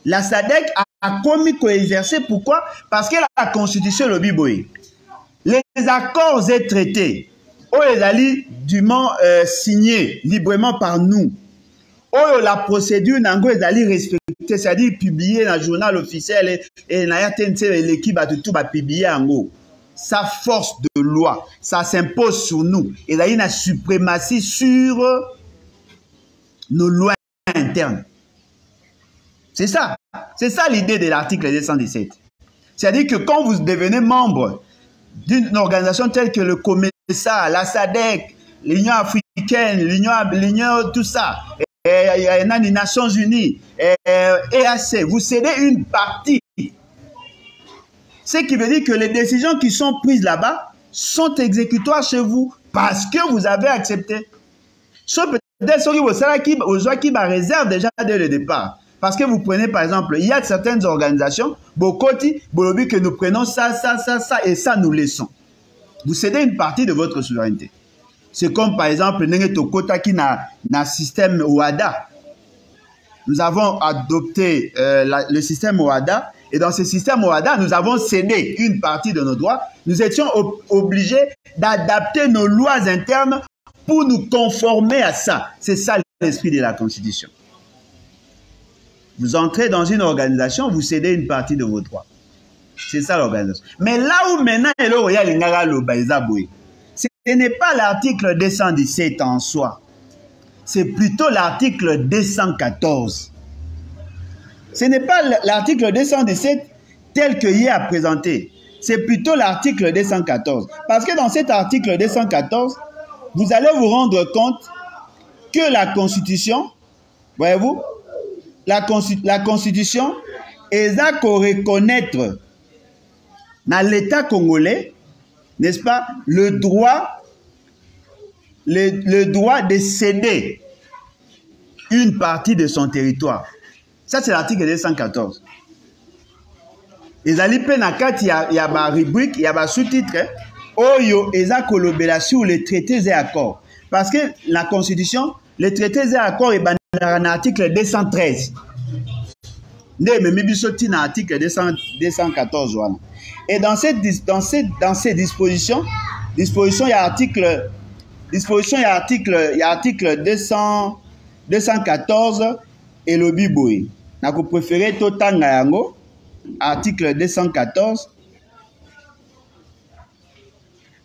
La SADC a commis co-exercer. Pourquoi? Parce que la Constitution le biboye. Les accords et traités, les dûment signés librement par nous, la procédure nango est respectée, c'est-à-dire publiée dans le journal officiel et l'équipe a tout publié en gros. Sa force de loi, ça s'impose sur nous. Et il y a une suprématie sur nos lois internes. C'est ça l'idée de l'article 217. C'est-à-dire que quand vous devenez membre d'une organisation telle que le COMESA, la SADC, l'Union africaine, l'Union, tout ça, les Nations Unies, EAC, vous cédez une partie. Ce qui veut dire que les décisions qui sont prises là-bas sont exécutoires chez vous parce que vous avez accepté. Sauf peut-être ceux qui réservent déjà dès le départ. Parce que vous prenez par exemple, il y a certaines organisations, Bokoti, Bolobi, que nous prenons ça, et ça nous laissons. Vous cédez une partie de votre souveraineté. C'est comme par exemple, Nengetokota qui n'a système OADA. Nous avons adopté le système OADA, et dans ce système OADA, nous avons cédé une partie de nos droits. Nous étions obligés d'adapter nos lois internes pour nous conformer à ça. C'est ça l'esprit de la Constitution. Vous entrez dans une organisation, vous cédez une partie de vos droits. C'est ça l'organisation. Mais là où maintenant, ce n'est pas l'article 217 en soi. C'est plutôt l'article 214. Ce n'est pas l'article 217 tel que hier a présenté. C'est plutôt l'article 214. Parce que dans cet article 214, vous allez vous rendre compte que la Constitution, voyez-vous, la Constitution eza ko reconnaître dans l'État congolais, n'est-ce pas, le droit de céder une partie de son territoire. Ça, c'est l'article 214. Et ça, il y a ma rubrique, il y a ma sous-titre, Oyo, eza kolobela sur les traités et accords. Parce que la Constitution, les traités et accords, est dans l'article 213. L'article 214. Et dans ces dispositions, il y a article 214 et le biboui. N'a ko préféré to tanga yango article 214.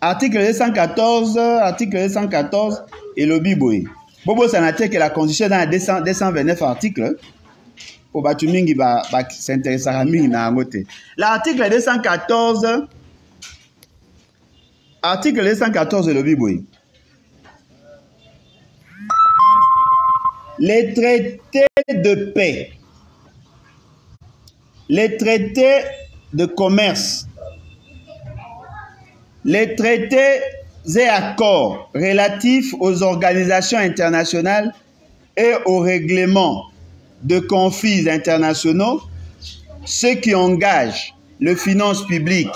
Article 214 et le biboui. Bobo ça n'a que la Constitution dans 229 articles. Pour Batumingi va s'intéresser à mingi na ngote. L'article 214 et le biboui. Les traités de paix, les traités de commerce, les traités et accords relatifs aux organisations internationales et aux règlements de conflits internationaux, ceux qui engagent les finances publiques,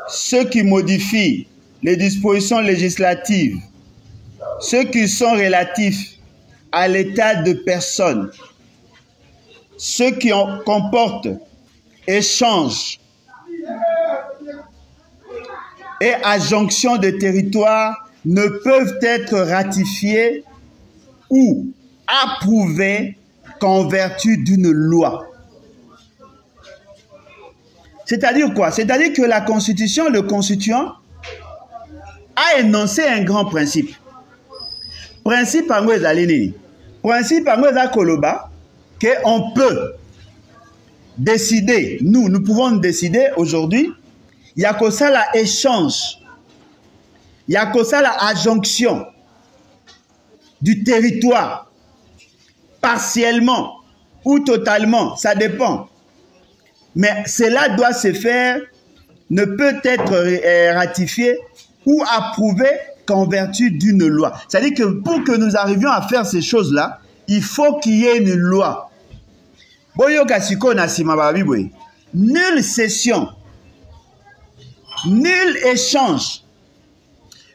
ceux qui modifient les dispositions législatives, ceux qui sont relatifs à l'état de personne, ceux qui comportent échanges et adjonctions de territoire ne peuvent être ratifiés ou approuvés qu'en vertu d'une loi. C'est-à-dire quoi? C'est-à-dire que la Constitution, le constituant, a énoncé un grand principe. Principe en Guézalini. Principe en Guézakoloba, qu'on peut décider, nous pouvons décider aujourd'hui, il y a que ça la échange, il y a que ça la adjonction du territoire, partiellement ou totalement, ça dépend. Mais cela doit se faire, ne peut être ratifié ou approuvé qu'en vertu d'une loi. C'est-à-dire que pour que nous arrivions à faire ces choses-là, il faut qu'il y ait une loi. Nulle cession, nul échange,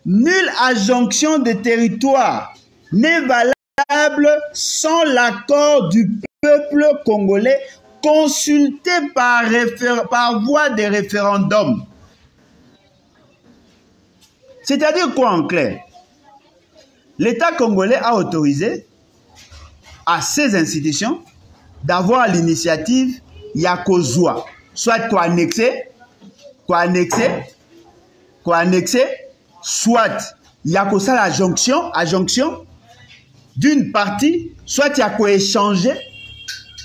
nulle adjonction de territoire n'est valable sans l'accord du peuple congolais consulté par voie de référendum. C'est-à-dire quoi en clair? L'État congolais a autorisé à ces institutions d'avoir l'initiative Yakozua, soit quoi annexer, soit Yakosa la adjonction d'une partie, soit Yako échanger,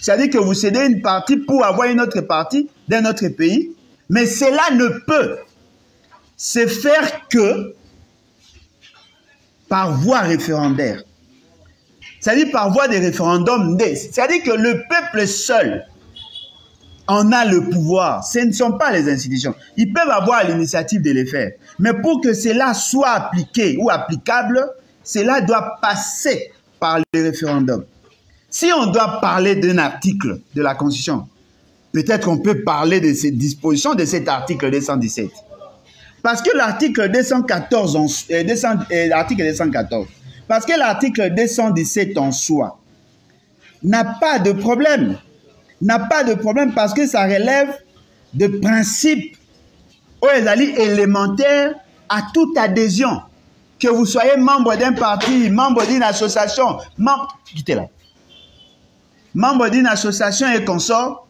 c'est-à-dire que vous cédez une partie pour avoir une autre partie d'un autre pays, mais cela ne peut se faire que par voie référendaire. C'est-à-dire par voie de référendum. C'est-à-dire que le peuple seul en a le pouvoir. Ce ne sont pas les institutions. Ils peuvent avoir l'initiative de les faire. Mais pour que cela soit appliqué ou applicable, cela doit passer par le référendum. Si on doit parler d'un article de la Constitution, peut-être qu'on peut parler de ces dispositions de cet article 217. Parce que l'article 214, parce que l'article 217 en soi n'a pas de problème. N'a pas de problème parce que ça relève de principes élémentaires à toute adhésion. Que vous soyez membre d'un parti, membre d'une association, membre d'une association et consort,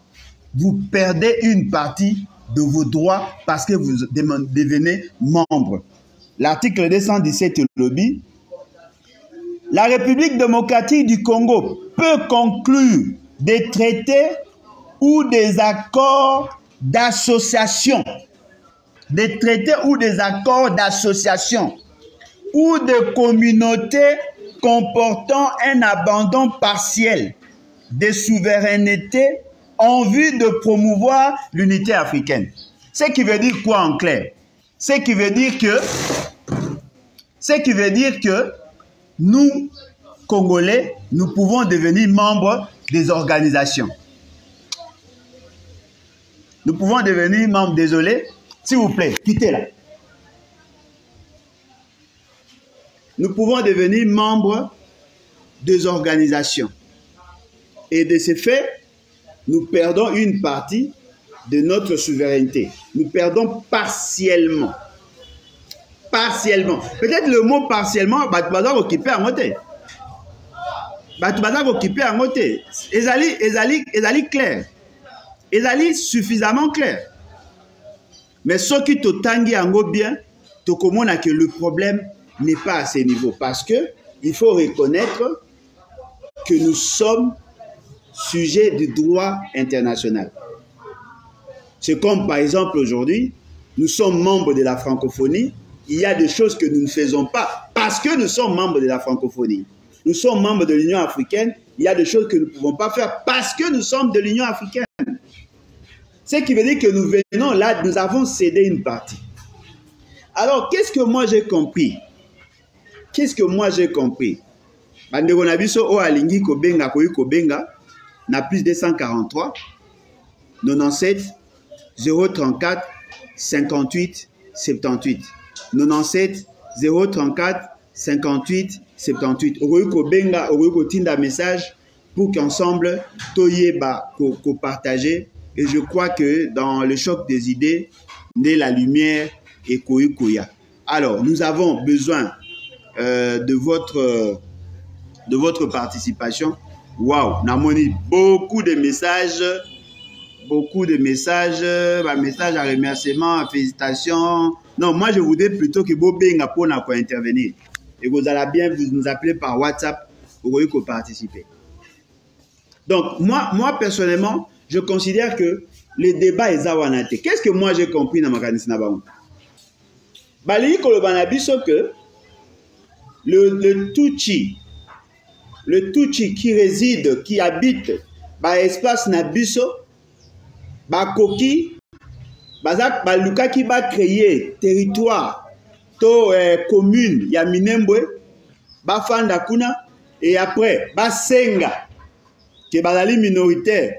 vous perdez une partie de vos droits parce que vous devenez membre. L'article 217 lobby. La République démocratique du Congo peut conclure des traités ou des accords d'association, des traités ou des accords d'association ou de communautés comportant un abandon partiel de souveraineté en vue de promouvoir l'unité africaine. Ce qui veut dire quoi en clair? Ce qui veut dire que nous, Congolais, nous pouvons devenir membres des organisations. Nous pouvons devenir membres, désolé, s'il vous plaît, quittez là. Nous pouvons devenir membres des organisations. Et de ce fait, nous perdons une partie de notre souveraineté. Nous perdons partiellement. Partiellement. Peut-être le mot partiellement, bah, tu vas occuper à côté. Bah, tu vas occuper à côté. Ezali clair. Ezali suffisamment clair. Mais ce qui te tangue en bien, tu comprends que le problème n'est pas à ce niveau. Parce que il faut reconnaître que nous sommes sujets du droit international. C'est comme par exemple aujourd'hui, nous sommes membres de la francophonie. Il y a des choses que nous ne faisons pas parce que nous sommes membres de la francophonie. Nous sommes membres de l'Union africaine. Il y a des choses que nous ne pouvons pas faire parce que nous sommes de l'Union africaine. Ce qui veut dire que nous venons là, nous avons cédé une partie. Alors, qu'est-ce que moi j'ai compris? Qu'est-ce que moi j'ai compris? Bandeko na biso o alingi kobenga koyi kobenga na plus 243 97 034 58 78 97 034 58 78 okoyi kobenga okoyi kotinda message pour qu'ensemble toyeba ko partager. Et je crois que dans le choc des idées naît la lumière et koyi koya. Alors nous avons besoin de votre participation. Waouh, namoni beaucoup de messages, messages à remerciement, à félicitations. Non, moi je voudrais plutôt que vous benga pour intervenir. Et vous allez bien vous nous appeler par WhatsApp pour que vous participez. Donc moi personnellement, je considère que le débat est zawanate. Qu'est-ce que moi j'ai compris dans ma organisation nabango? Bali kolobana biso que le Tutsi qui réside, qui habite dans l'espace Nabiso, Koki, Baluka qui va créer territoire, commune, ya Minembwe, Fanda Kuna, et après, Senga, qui est minoritaire,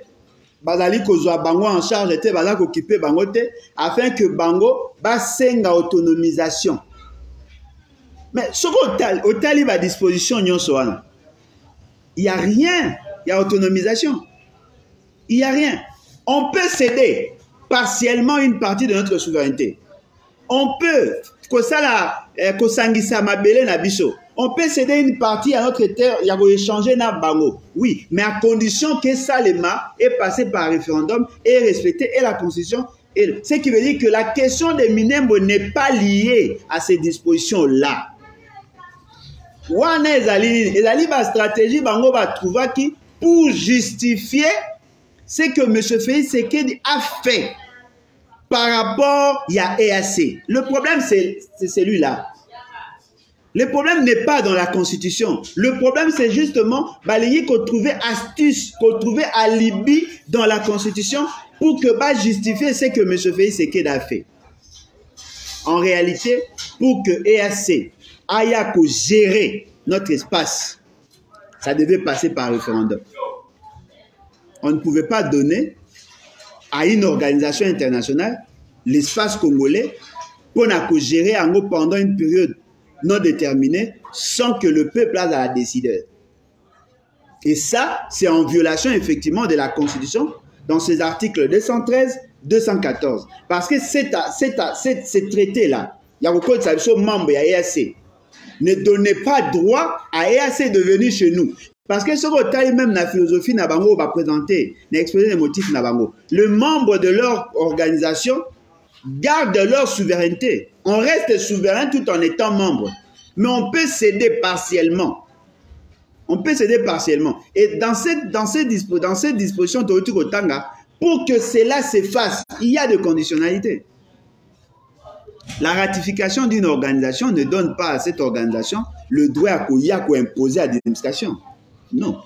Bazali kozwa bango en charge, était Bazali occupé bangote, afin que Bango, Senga autonomisation. Mais ce qu'on tali à disposition, il n'y a rien, il y a autonomisation. Il n'y a rien. On peut céder partiellement une partie de notre souveraineté. On peut, on peut céder une partie à notre terre, il y a échanger na bango. Oui, mais à condition que Salema est passé par référendum et respecté et la constitution. Ce qui veut dire que la question des Minembwe n'est pas liée à ces dispositions-là. Wana ezali ba stratégie bango ba trouvaki pour justifier ce que M. Félix Tshisekedi a fait par rapport à EAC. Le problème c'est celui-là. Le problème n'est pas dans la constitution. Le problème c'est justement balayer qu'on trouvait astuce, qu'on trouvait alibi dans la constitution pour que justifier ce que M. Félix Tshisekedi a fait. En réalité, pour que EAC aille à gérer notre espace, ça devait passer par référendum. On ne pouvait pas donner à une organisation internationale l'espace congolais pour gérer pendant une période non déterminée sans que le peuple ait à la décider. Et ça, c'est en violation effectivement de la Constitution dans ces articles 213, 214. Parce que ces traités-là, il y a beaucoup de membres de l'EAC, ne donnait pas droit à EAC de venir chez nous. Parce que ce que même la philosophie Nabango va présenter, l'exposé des motifs Nabango, le membre de leur organisation garde leur souveraineté. On reste souverain tout en étant membre. Mais on peut céder partiellement. On peut céder partiellement. Et dans ces dispositions, pour que cela s'efface, il y a des conditionnalités. La ratification d'une organisation ne donne pas à cette organisation le droit à imposer à des administrations. Non.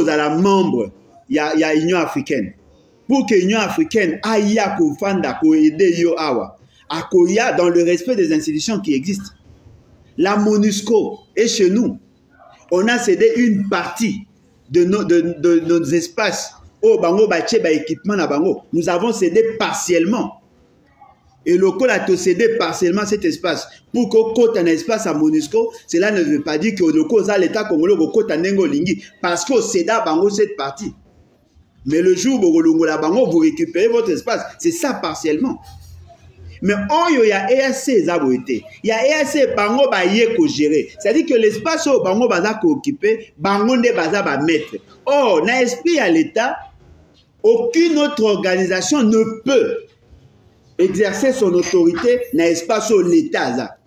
la membre, il y a l'Union africaine. Pour que l'Union africaine aille à Kofanda, aider yo awa, à Koya dans le respect des institutions qui existent. La MONUSCO est chez nous. On a cédé une partie de nos espaces au bango baché ba équipement na bango. Nous avons cédé partiellement. Et le col a cédé partiellement cet espace. Pour qu'on côte un espace à MONUSCO, cela ne veut pas dire que le cause à l'État congolais côte un Nengolingi parce qu'on cède à bango cette partie. Mais le jour où vous récupérez votre espace, c'est ça partiellement. Mais il y a EAC, il y a EAC, bango ba yeko gérer. C'est-à-dire que l'espace où bango baza occupé, bango ne baza ba mettre. Or, dans l'esprit à l'État, aucune autre organisation ne peut exercer son autorité dans l'espace où l'État a.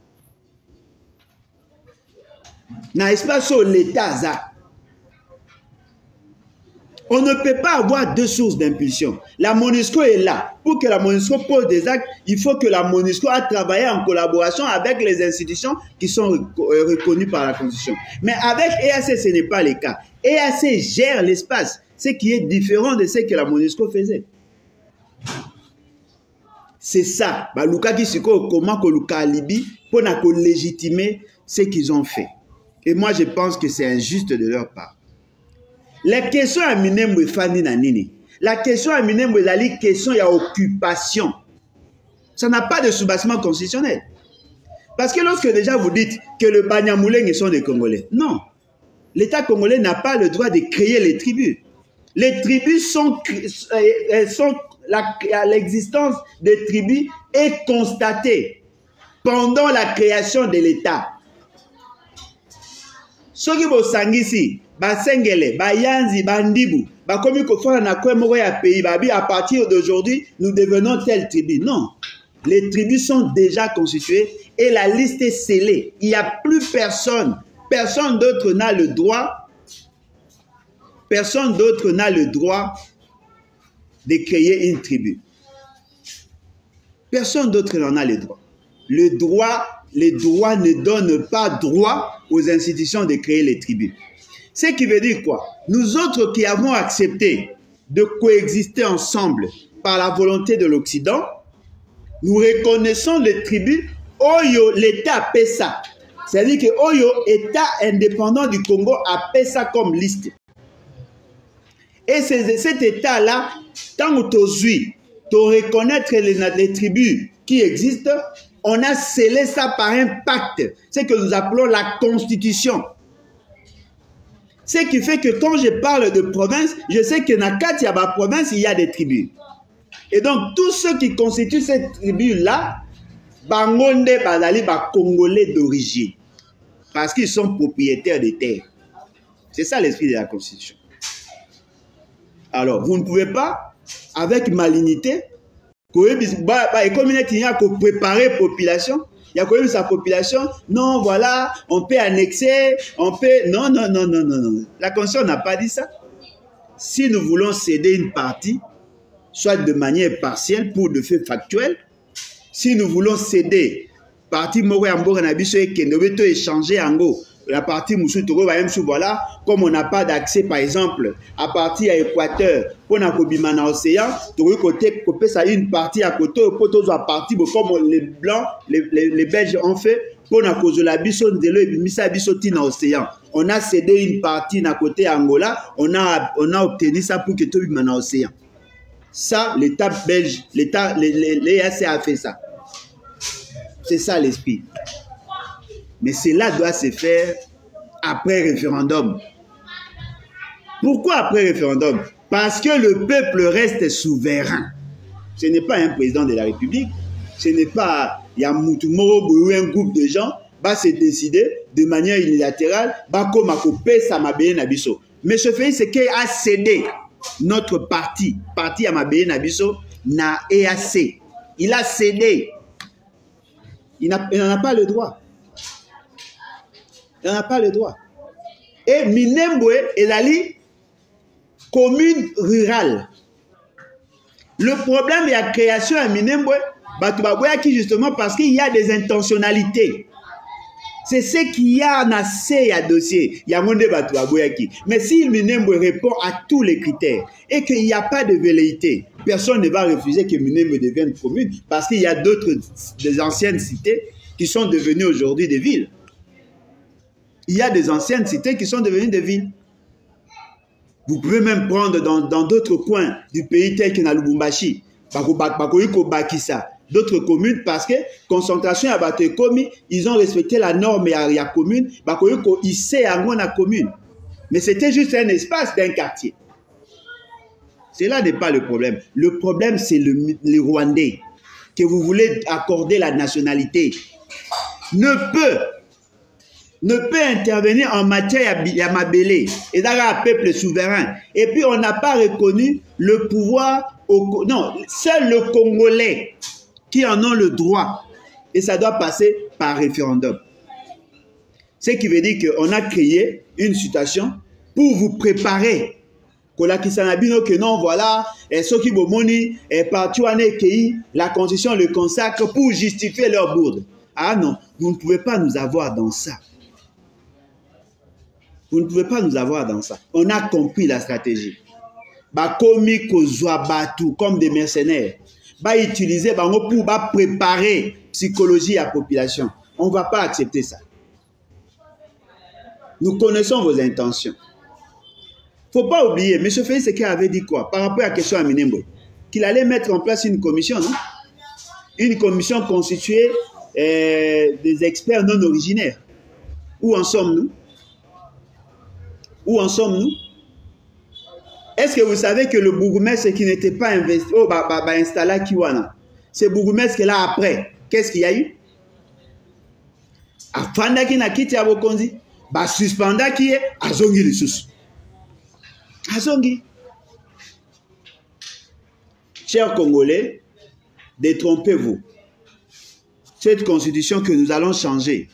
Dans l'espace où l'État a. On ne peut pas avoir deux sources d'impulsion. La MONUSCO est là. Pour que la MONUSCO pose des actes, il faut que la MONUSCO a travaillé en collaboration avec les institutions qui sont reconnues par la Constitution. Mais avec EAC, ce n'est pas le cas. EAC gère l'espace, ce qui est différent de ce que la MONUSCO faisait. C'est ça. Luka Kisiko, comment que Luka Alibi, pour légitimer ce qu'ils ont fait. Et moi, je pense que c'est injuste de leur part. La question à Minembo Fani Nanini. La question à Minembo est la question à occupation. Ça n'a pas de soubassement constitutionnel. Parce que lorsque déjà vous dites que le Banyamuleng sont des Congolais, non. L'État congolais n'a pas le droit de créer les tribus. Les tribus l'existence des tribus est constatée pendant la création de l'État. Soki Bosangisi, Basengele, Bayanzi, Bandibu, Bakomi Kofana na Kwemoro ya pays, Babi, à partir d'aujourd'hui, nous devenons telle tribu. Non. Les tribus sont déjà constituées et la liste est scellée. Il n'y a plus personne. Personne d'autre n'a le droit. Personne d'autre n'a le droit de créer une tribu. Personne d'autre n'en a le droit. Les droits ne donnent pas droit aux institutions de créer les tribus. Ce qui veut dire quoi? Nous autres qui avons accepté de coexister ensemble par la volonté de l'Occident, nous reconnaissons les tribus Oyo l'État paie ça. C'est-à-dire que Oyo, État indépendant du Congo, a paie ça comme liste. Et cet État-là, tant que tu reconnaître les tribus qui existent, on a scellé ça par un pacte. C'est que nous appelons la Constitution. Ce qui fait que quand je parle de province, je sais que dans Katiaba province, il y a des tribus. Et donc, tous ceux qui constituent cette tribu-là, Bangonde Bazali, Congolais d'origine. Parce qu'ils sont propriétaires des terres. C'est ça l'esprit de la Constitution. Alors, vous ne pouvez pas, avec malignité, préparer la population. Il y a quand même sa population. Non, voilà, on peut annexer, on peut... Non, non, non, non, non, non. La Constitution n'a pas dit ça. Si nous voulons céder une partie, soit de manière partielle pour de faits factuels, si nous voulons céder partie échanger en gros la partie Moussou voilà, comme on n'a pas d'accès par exemple à partir à Équateur pour n'akobima na océan, côté ça une partie à côté à partie comme les blancs les Belges ont fait pour n'akozola biso ndelo ebimisa biso tina océan. On a cédé une partie à côté Angola, on a obtenu ça pour que tout bima na océan. Ça l'État belge, l'EAC a fait ça. C'est ça l'esprit. Mais cela doit se faire après référendum. Pourquoi après référendum? Parce que le peuple reste souverain. Ce n'est pas un président de la République. Ce n'est pas Yamoutoumoro ou un groupe de gens va se décider de manière unilatérale. Comme mais ce fait, c'est qu'il a cédé notre parti Amabeye Nabiso, na EAC. Il a cédé. Il n'en a pas le droit. Il n'en a pas le droit. Et Minembwe est la commune rurale. Le problème de la création à Minembwe, qui justement parce qu'il y a des intentionnalités. C'est ce qu'il y a en assez à dossier. Il y a mon débat. Mais si Minembwe répond à tous les critères et qu'il n'y a pas de velléité, personne ne va refuser que Minembwe devienne commune parce qu'il y a d'autres, des anciennes cités qui sont devenues aujourd'hui des villes. Il y a des anciennes cités qui sont devenues des villes. Vous pouvez même prendre dans d'autres coins du pays tels que Lubumbashi, d'autres communes parce que concentration à Baté commis, ils ont respecté la norme et à commune, ils sait à la commune. Mais c'était juste un espace d'un quartier. Cela n'est pas le problème. Le problème, c'est les Rwandais que vous voulez accorder la nationalité. Ne peut intervenir en matière à Mabélé et dans un peuple souverain. Et puis on n'a pas reconnu le pouvoir. Non, seul le Congolais qui en ont le droit. Et ça doit passer par référendum. Ce qui veut dire qu'on a créé une situation pour vous préparer. Que non, voilà, et ceux qui bomoni, et partout en pays, la Constitution le consacre pour justifier leur bourde. Ah non, vous ne pouvez pas nous avoir dans ça. Vous ne pouvez pas nous avoir dans ça. On a compris la stratégie. Bakomi kozwa batu comme des mercenaires. Utiliser pour préparer psychologie à la population. On ne va pas accepter ça. Nous connaissons vos intentions. Il ne faut pas oublier, M. Félix Sekei avait dit quoi par rapport à la question à Minembwe? Qu'il allait mettre en place une commission, non? Une commission constituée des experts non originaires. Où en sommes-nous? Où en sommes-nous? Est-ce que vous savez que le bourgmestre qui n'était pas investi, installé à Kiwana, c'est le bourgmestre qui est là après? Qu'est-ce qu'il y a eu? Afanda qui n'a quitté à Bokonzi, suspenda qui est à Zongi les sous. À Zongi. Chers Congolais, détrompez-vous. Cette constitution que nous allons changer,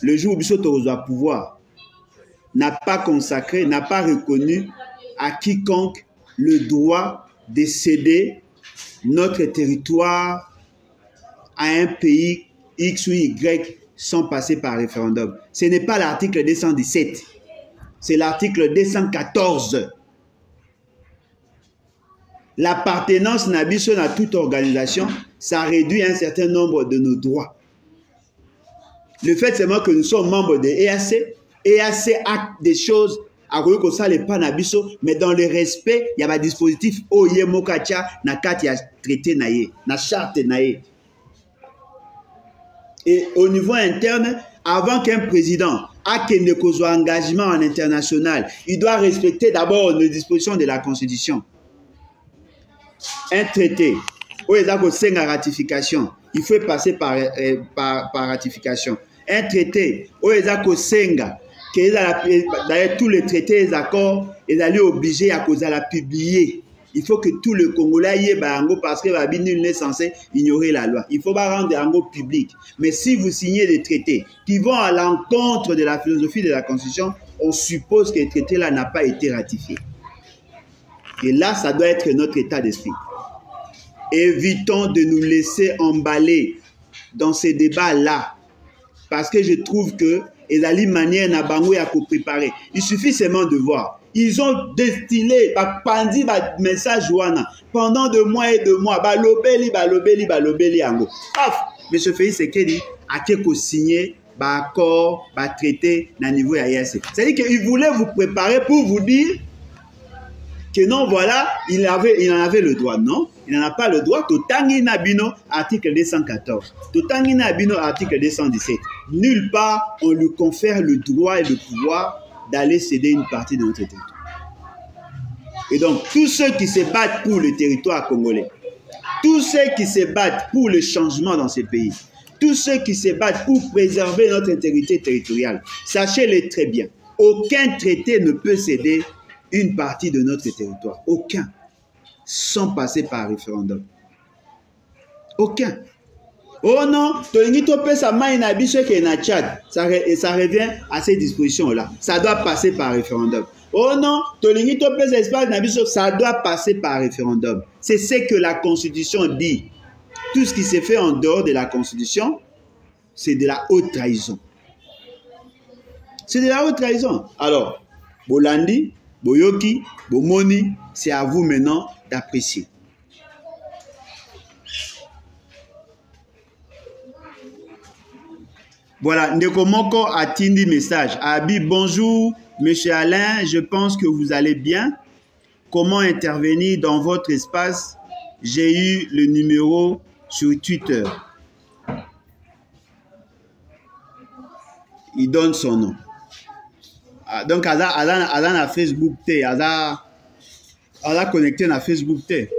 le jour où Bissot doit pouvoir, n'a pas consacré, n'a pas reconnu à quiconque le droit de céder notre territoire à un pays X ou Y sans passer par référendum. Ce n'est pas l'article 217, c'est l'article 214. L'appartenance nabiso à toute organisation, ça réduit un certain nombre de nos droits. Le fait seulement que nous sommes membres de EAC, EAC acte des choses à mais dans le respect, il y a un dispositif Oye Mokacha na kati traité naye, na charte naye. Et au niveau interne, avant qu'un président ait un engagement en international, il doit respecter d'abord les dispositions de la Constitution. Un traité, où il y a une ratification, il faut passer par ratification. Un traité, où il y a d'ailleurs tous les traités et les accords, ils allaient obligés à cause de la publier. Il faut que tout le Congolais y ait parce que nul n'est censé ignorer la loi. Il faut pas rendre un public. Mais si vous signez des traités qui vont à l'encontre de la philosophie de la Constitution, on suppose que le traité-là n'a pas été ratifié. Et là, ça doit être notre état d'esprit. Évitons de nous laisser emballer dans ces débats-là. Parce que je trouve que et la manière na bango ya ko préparer. Il suffit seulement de voir. Ils ont destillé pandi message wana pendant de mois et de mois. Balobeli ango. Paf, monsieur Félix Sekei a quelque signé accord, traité na niveau ya IAC. C'est-à-dire qu'il voulait vous préparer pour vous dire que non, voilà, il en avait le droit. Non, il n'en a pas le droit. Totangi Nabino, article 214. Totangi Nabino, article 217. Nulle part, on lui confère le droit et le pouvoir d'aller céder une partie de notre territoire. Et donc, tous ceux qui se battent pour le territoire congolais, tous ceux qui se battent pour le changement dans ces pays, tous ceux qui se battent pour préserver notre intégrité territoriale, sachez-le très bien, aucun traité ne peut céder une partie de notre territoire. Aucun. Sans passer par référendum. Aucun. Oh non, ça revient à ces dispositions-là. Ça doit passer par référendum. Oh non, ça doit passer par référendum. C'est ce que la Constitution dit. Tout ce qui se fait en dehors de la Constitution, c'est de la haute trahison. C'est de la haute trahison. Alors, Bolandi, Boyoki, Bomoni, c'est à vous maintenant d'apprécier. Voilà, Ndekomoko a tindi message. Abi, bonjour, monsieur Alain, je pense que vous allez bien. Comment intervenir dans votre espace? J'ai eu le numéro sur Twitter. Il donne son nom. Donc, Aza na Facebook T. Aza connecté na Facebook T.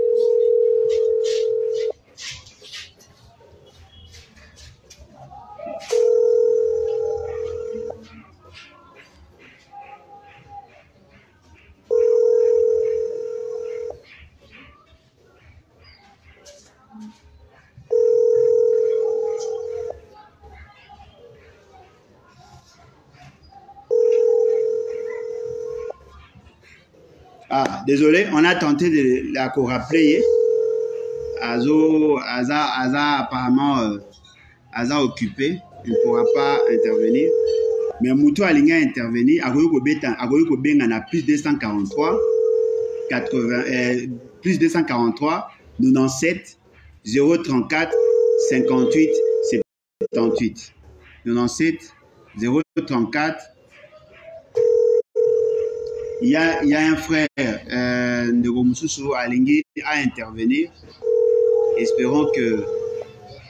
Ah, désolé, on a tenté de la rappeler. Aza apparemment Aza occupé, il ne pourra pas intervenir. Mais Moutou Alinga a intervenu, Agoyoko Benga a plus 243, 97, 034, 58, 78. 97, 034. Il y a un frère de Gomususu Alingui à intervenir. Espérons que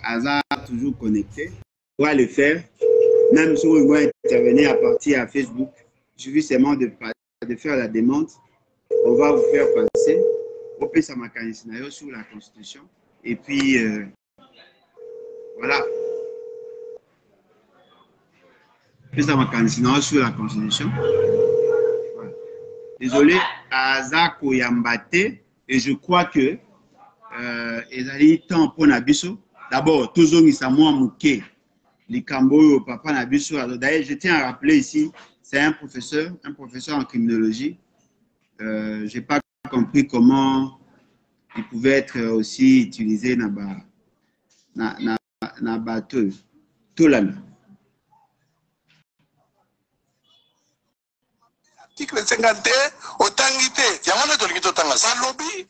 Aza est toujours connecté. On va le faire. Même si on va intervenir à partir de Facebook, il suffit seulement de faire la demande. On va vous faire passer. On peut s'amacanisinayo sur la Constitution. Et puis, voilà. On peut s'amacanisinayo sur la Constitution. Désolé, Aza Koyambate, et je crois que ezali temps pour Nabiso. D'abord, toujours Isamoa Mouké, les Camboyo, Papa Nabiso. D'ailleurs, je tiens à rappeler ici, c'est un professeur en criminologie. Je n'ai pas compris comment il pouvait être aussi utilisé dans bateau. Toulana. Article 51, Otangité. Balobi.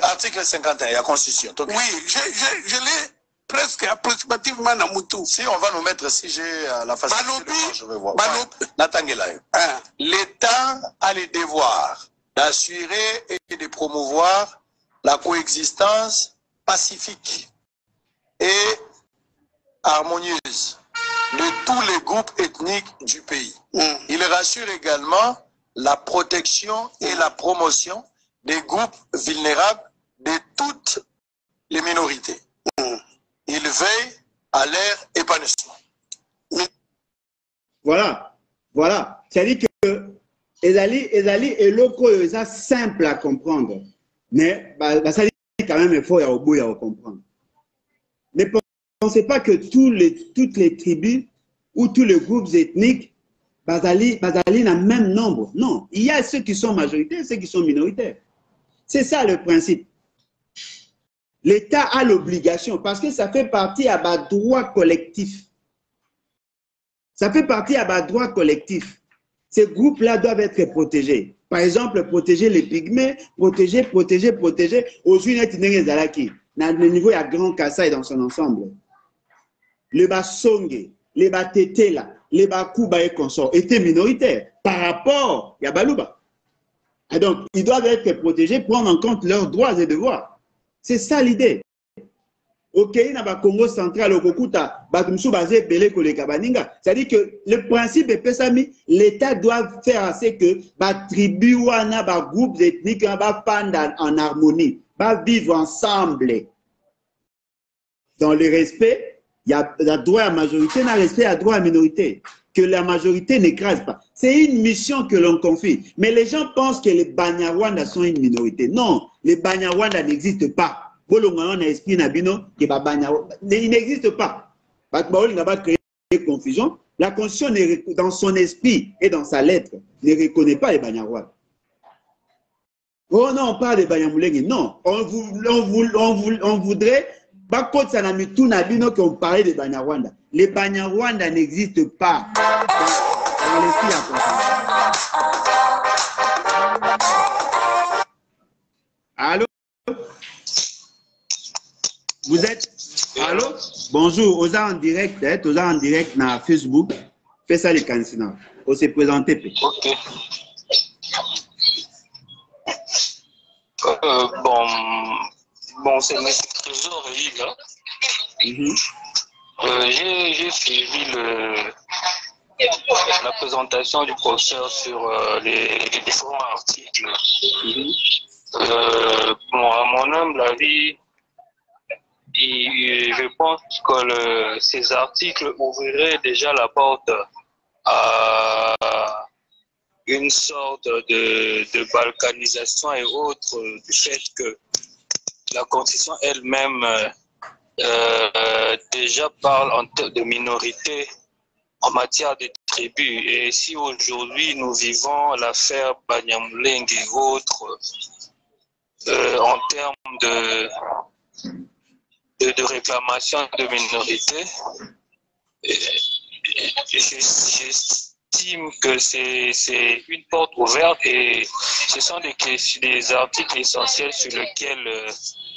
Article 51, il y a Constitution. Oui, je l'ai presque approximativement dans Moutou. Si on va nous mettre, si j'ai la facilité, je vais voir. L'État a le devoir d'assurer et de promouvoir la coexistence pacifique et harmonieuse de tous les groupes ethniques du pays. Il rassure également la protection et la promotion des groupes vulnérables de toutes les minorités. Il veille à leur épanouissement. Voilà. C'est-à-dire que Ezali et loko est simple à comprendre. Mais ça dit quand même il faut à comprendre. Ne pensez pas que toutes les tribus ou tous les groupes ethniques Bazali n'a le même nombre. Non, il y a ceux qui sont majoritaires et ceux qui sont minoritaires. C'est ça le principe. L'État a l'obligation, parce que ça fait partie à bas droit collectif. Ça fait partie à bas droit collectif. Ces groupes-là doivent être protégés. Par exemple, protéger les pygmées, protéger. Aujourd'hui, le niveau, il y a Grand Kassai dans son ensemble. Les Basonge, les Batetela, les Bakuba et consorts étaient minoritaires par rapport à Balouba. Et donc, ils doivent être protégés, prendre en compte leurs droits et devoirs. C'est ça l'idée. Au Congo central, au Kokuta, c'est-à-dire que le principe est pesami, l'État doit faire assez que tribu ou groupes ethniques en harmonie, vivre ensemble. Dans le respect, il y a droit à la majorité, dans le respect, il y a droit à la minorité. Que la majorité n'écrase pas. C'est une mission que l'on confie. Mais les gens pensent que les Banyarwanda sont une minorité. Non, les Banyarwanda n'existent pas. Il n'existe pas. Il n'a pas créé confusion. La Constitution, dans son esprit et dans sa lettre, ne reconnaît pas les Banyarwanda. Oh non, on parle des Banyamulenge. Non, on voudrait qu'on parlait des Banyarwanda. Les Banyarwanda n'existent pas. dans l'esprit à quoi. Allô? Vous êtes... Allô? Bonjour, Oza en direct, Oza en direct dans Facebook. Fais ça les candidats. On s'est présenté. Ok. Bon, c'est M. Trésor là. J'ai suivi la présentation du professeur sur les différents articles. Bon, à mon humble avis, je pense que ces articles ouvriraient déjà la porte à une sorte de balkanisation et autres, du fait que la Constitution elle-même déjà parle en termes de minorité en matière de tribus. Et si aujourd'hui nous vivons l'affaire Banyamulenge et autres en termes de réclamation de minorité, j'estime que c'est une porte ouverte et ce sont des articles essentiels sur lesquels,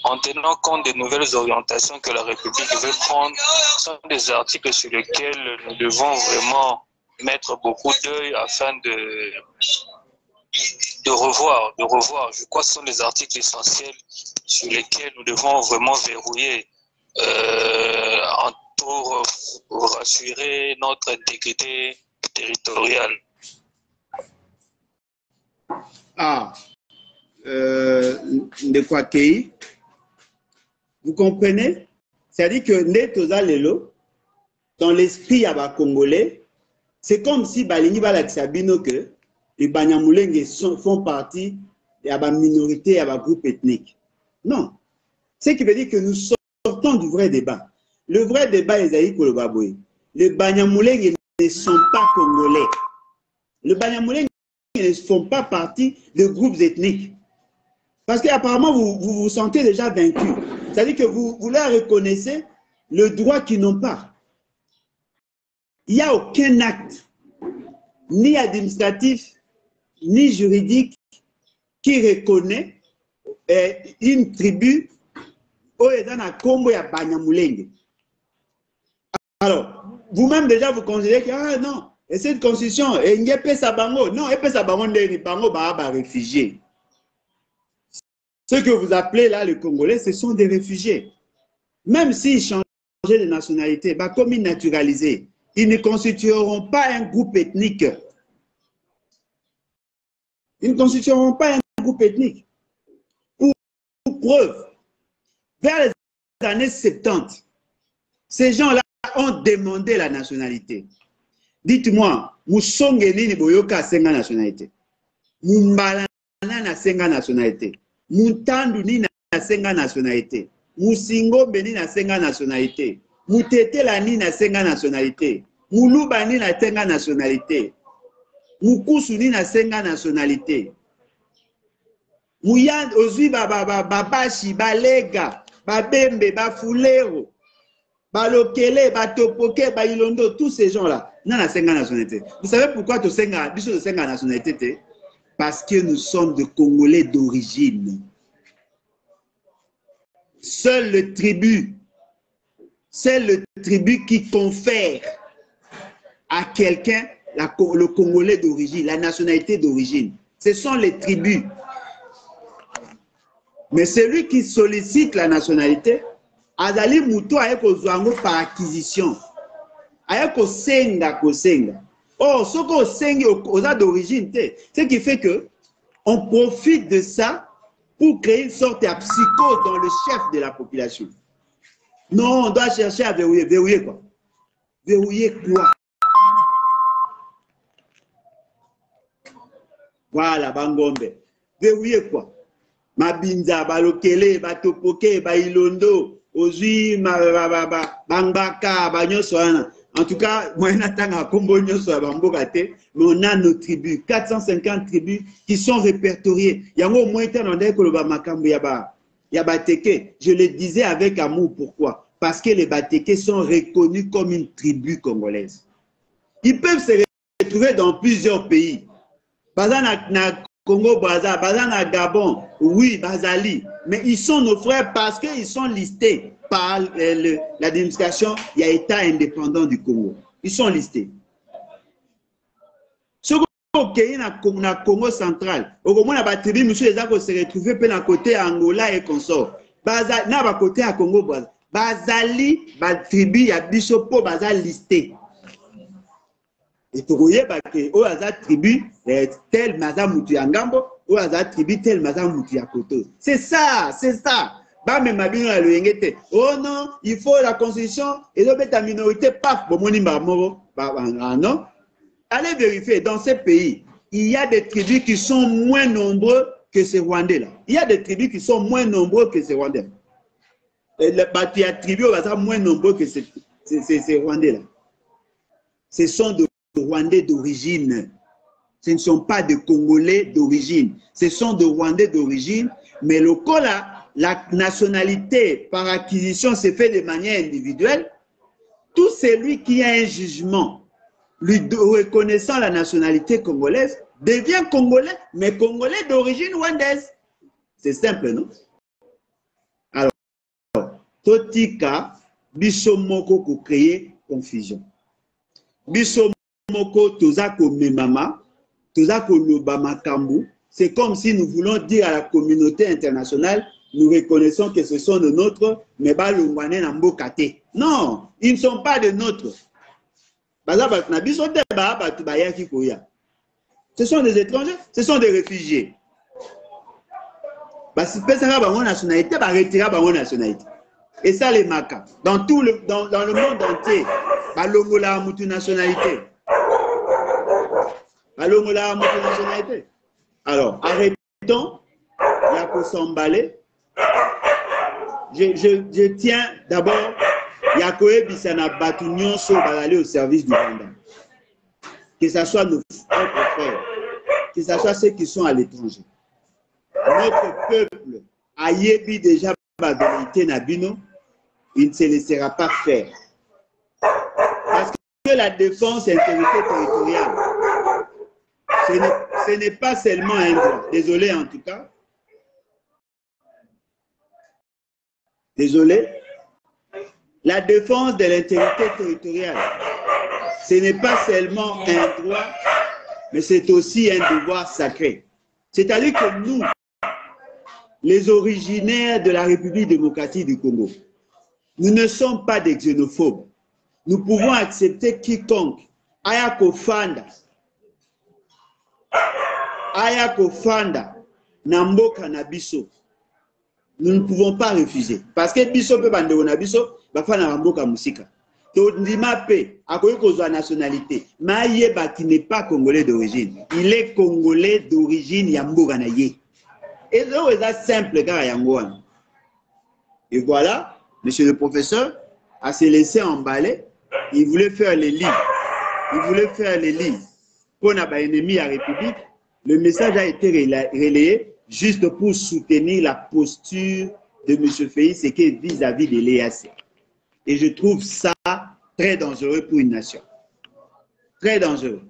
en tenant compte des nouvelles orientations que la République veut prendre, ce sont des articles sur lesquels nous devons vraiment mettre beaucoup d'œil afin de revoir. Je crois que ce sont des articles essentiels sur lesquels nous devons vraiment verrouiller pour rassurer notre intégrité territoriale. De quoi qu'il vous comprenez? C'est-à-dire que Netoza Lelo, dans l'esprit à Congolais, c'est comme si Balingi Balaxabino que les Banyamulenge font partie de la minorité, de la groupe ethnique. Non. Ce qui veut dire que nous sortons du vrai débat. Le vrai débat est Zaï Kolobaboui. Les Banyamulenge ne sont pas congolais. Les Banyamulenge ne font pas partie de groupes ethniques. Parce qu'apparemment, vous vous sentez déjà vaincu. C'est-à-dire que vous leur reconnaissez le droit qu'ils n'ont pas. Il n'y a aucun acte, ni administratif, ni juridique, qui reconnaît une tribu où il y a un combo à Banyamulenge. Alors, vous-même déjà vous considérez que ah, non, et cette constitution, il n'y a pas ça bango. Non, il n'y a pas ça bango, réfugiés. Ceux que vous appelez là les Congolais, ce sont des réfugiés. Même s'ils changeaient de nationalité, bah, comme ils naturalisés, ils ne constitueront pas un groupe ethnique. Ils ne constitueront pas un groupe ethnique. Pour preuve, vers les années 70, ces gens-là ont demandé la nationalité. Dites-moi, Moussongeni ni Boyoka senga nationalité. Mumbalana na senga nationalité. Muntandu ni na senga nationalité. Mousingombe ni na senga nationalité. Moutetela ni na senga nationalité. Muluba ni na senga nationalité. Mukusu ni na senga nationalité. Muyand ozwi babashi balega babembe bafulero balokele batopoke bailondo, tous ces gens là na na senga nationalité. Vous savez pourquoi tu senga biso de senga nationalité? Parce que nous sommes de Congolais d'origine. Seul le tribu qui confère à quelqu'un le Congolais d'origine, la nationalité d'origine. Ce sont les tribus. Mais celui qui sollicite la nationalité, Azali Mouto ayeko zwango par acquisition. Ayeko senga kosenga. Oh, ce qu'on saigne aux d'origine, ce qui fait que on profite de ça pour créer une sorte de psychose dans le chef de la population. Non, on doit chercher à verrouiller. Verrouiller quoi? Verrouiller quoi? Voilà, Bangombe. Verrouiller quoi? Mabinza, Balokele, Batopoke, Bailondo, Ozui, Bambaka, Banyosoana. En tout cas, moi, mais on a nos tribus, 450 tribus qui sont répertoriées. Il y a au moins je le disais avec amour. Pourquoi? Parce que les Bateke sont reconnus comme une tribu congolaise. Ils peuvent se retrouver dans plusieurs pays. Baza na Congo, Baza na Gabon, oui, Bazali. Mais ils sont nos frères parce qu'ils sont listés par l'administration, il y a État indépendant du Congo. Ils sont listés. Ce qui est dans le Congo central, au Congo, la tribu, monsieur, les gens se retrouver dans côté Angola et consort. Baza, na côté à Congo, Bazali, la tribu, il y a Bishopo, Baza listé. Et tu voyez que au hasard tribu tel Maza Moutou Yangambo, au hasard tribu tel Maza Moutou Yakoto. C'est ça, c'est ça. Bah mais ma bien le yengete. Oh non, il faut la constitution et le ta minorité paf bomoni mamo. Non. Allez vérifier dans ces pays, il y a des tribus qui sont moins nombreux que ces Rwandais là. Il y a des tribus qui sont moins nombreux que ces Rwandais. Et le bâti à tribu au hasard moins nombreux que ces Rwandais là. Ce sont de Rwandais d'origine. Ce ne sont pas des Congolais d'origine. Ce sont des Rwandais d'origine. Mais le cas là, la nationalité par acquisition se fait de manière individuelle. Tout celui qui a un jugement lui reconnaissant la nationalité congolaise devient Congolais, mais Congolais d'origine rwandaise. C'est simple, non? Alors, Totika, Bissomoko pour créer confusion. Bissomoko Moko tozako memama, tozako lobama kambu. C'est comme si nous voulons dire à la communauté internationale, nous reconnaissons que ce sont de nôtres, mais ba longwane na mbokate. Non, ils ne sont pas de nôtres. Ce sont des étrangers, ce sont des réfugiés. Si personne n'a nationalité, va retirer la nationalité. Et ça les maca. Dans le monde entier, ba longola mutu nationalité. Alors, arrêtons, il y a qu'à s'emballer. Je tiens d'abord, il y a qu'à Bissana Batunion sur aller au service du Rwanda. Que ce soit nos frères, que ce soit ceux qui sont à l'étranger. Notre peuple a yébi déjà la vérité Nabino, il ne se laissera pas faire. Parce que la défense et l'intégrité territoriale, ce n'est pas seulement un droit. Désolé en tout cas. Désolé. La défense de l'intégrité territoriale, ce n'est pas seulement un droit, mais c'est aussi un devoir sacré. C'est-à-dire que nous, les originaires de la République démocratique du Congo, nous ne sommes pas des xénophobes. Nous pouvons accepter quiconque. Ayako Fanda. Ayako Fanda. Namboka Nabiso. Nous ne pouvons pas refuser. Parce que Biso peut bande Nabiso, Bafana Namboka Musika. Tondimapé, Akoyoko la nationalité. Maïeba qui n'est pas congolais d'origine. Il est congolais d'origine Yamboka Naye. Et c'est simple, car Yangoan. Et voilà, monsieur le professeur a se laissé emballer. Il voulait faire les livres. Il voulait faire les livres pour nos ennemis à la République. Le message a été relayé juste pour soutenir la posture de M. Félix Tshisekedi vis-à-vis de l'EAC. Et je trouve ça très dangereux pour une nation. Très dangereux.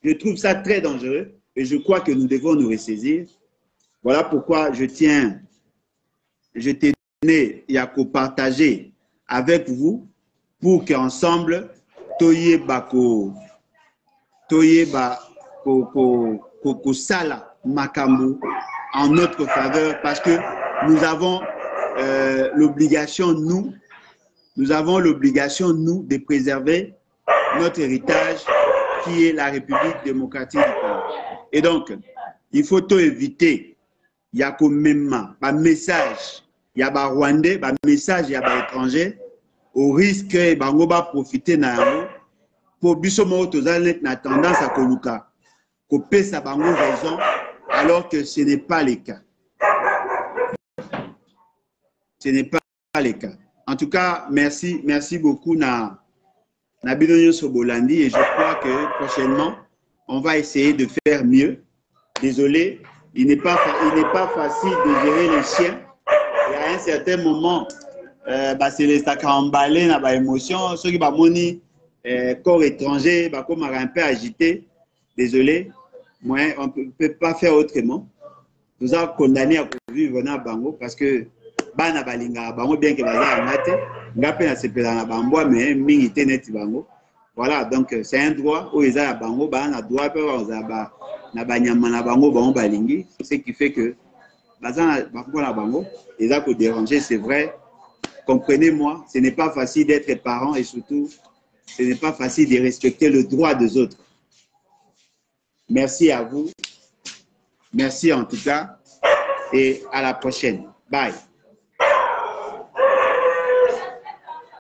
Je trouve ça très dangereux et je crois que nous devons nous ressaisir. Voilà pourquoi je tenais à partager avec vous pour qu'ensemble, Toyeba Sala Makambu en notre faveur parce que nous avons l'obligation, nous avons l'obligation, nous, de préserver notre héritage qui est la République démocratique du Congo. Et donc, il faut tout éviter. Il y a quand même un message, il y a un Rwandais, un message, il y a un étranger, au risque que bango va profiter na pour bisomo tozalet na tendance à koluka couper sa bango raison alors que ce n'est pas le cas. Ce n'est pas le cas. En tout cas, merci beaucoup na Bidonio Sobolandi et je crois que prochainement on va essayer de faire mieux. Désolé, il n'est pas facile de gérer les chiens. Et à un certain moment, c'est les sacs emballés dans l'émotion. Ceux qui ont corps étranger, bah, comme un peu agité. Désolé, moi, on ne peut pas faire autrement. Nous avons condamné à vivre dans Bango parce que Bana Balinga, Bango, bien que Baza Ngate, Ngapé n'a pas dans la Bango, mais Mingité net Bango. Voilà, donc c'est un droit où ils ont Bango, Bana droit, na Bango, Bango Balingi, ce qui fait que Baza Bango, ils ont déranger, c'est vrai. Comprenez-moi, ce n'est pas facile d'être parent et surtout, ce n'est pas facile de respecter le droit des autres. Merci à vous. Merci en tout cas. Et à la prochaine. Bye.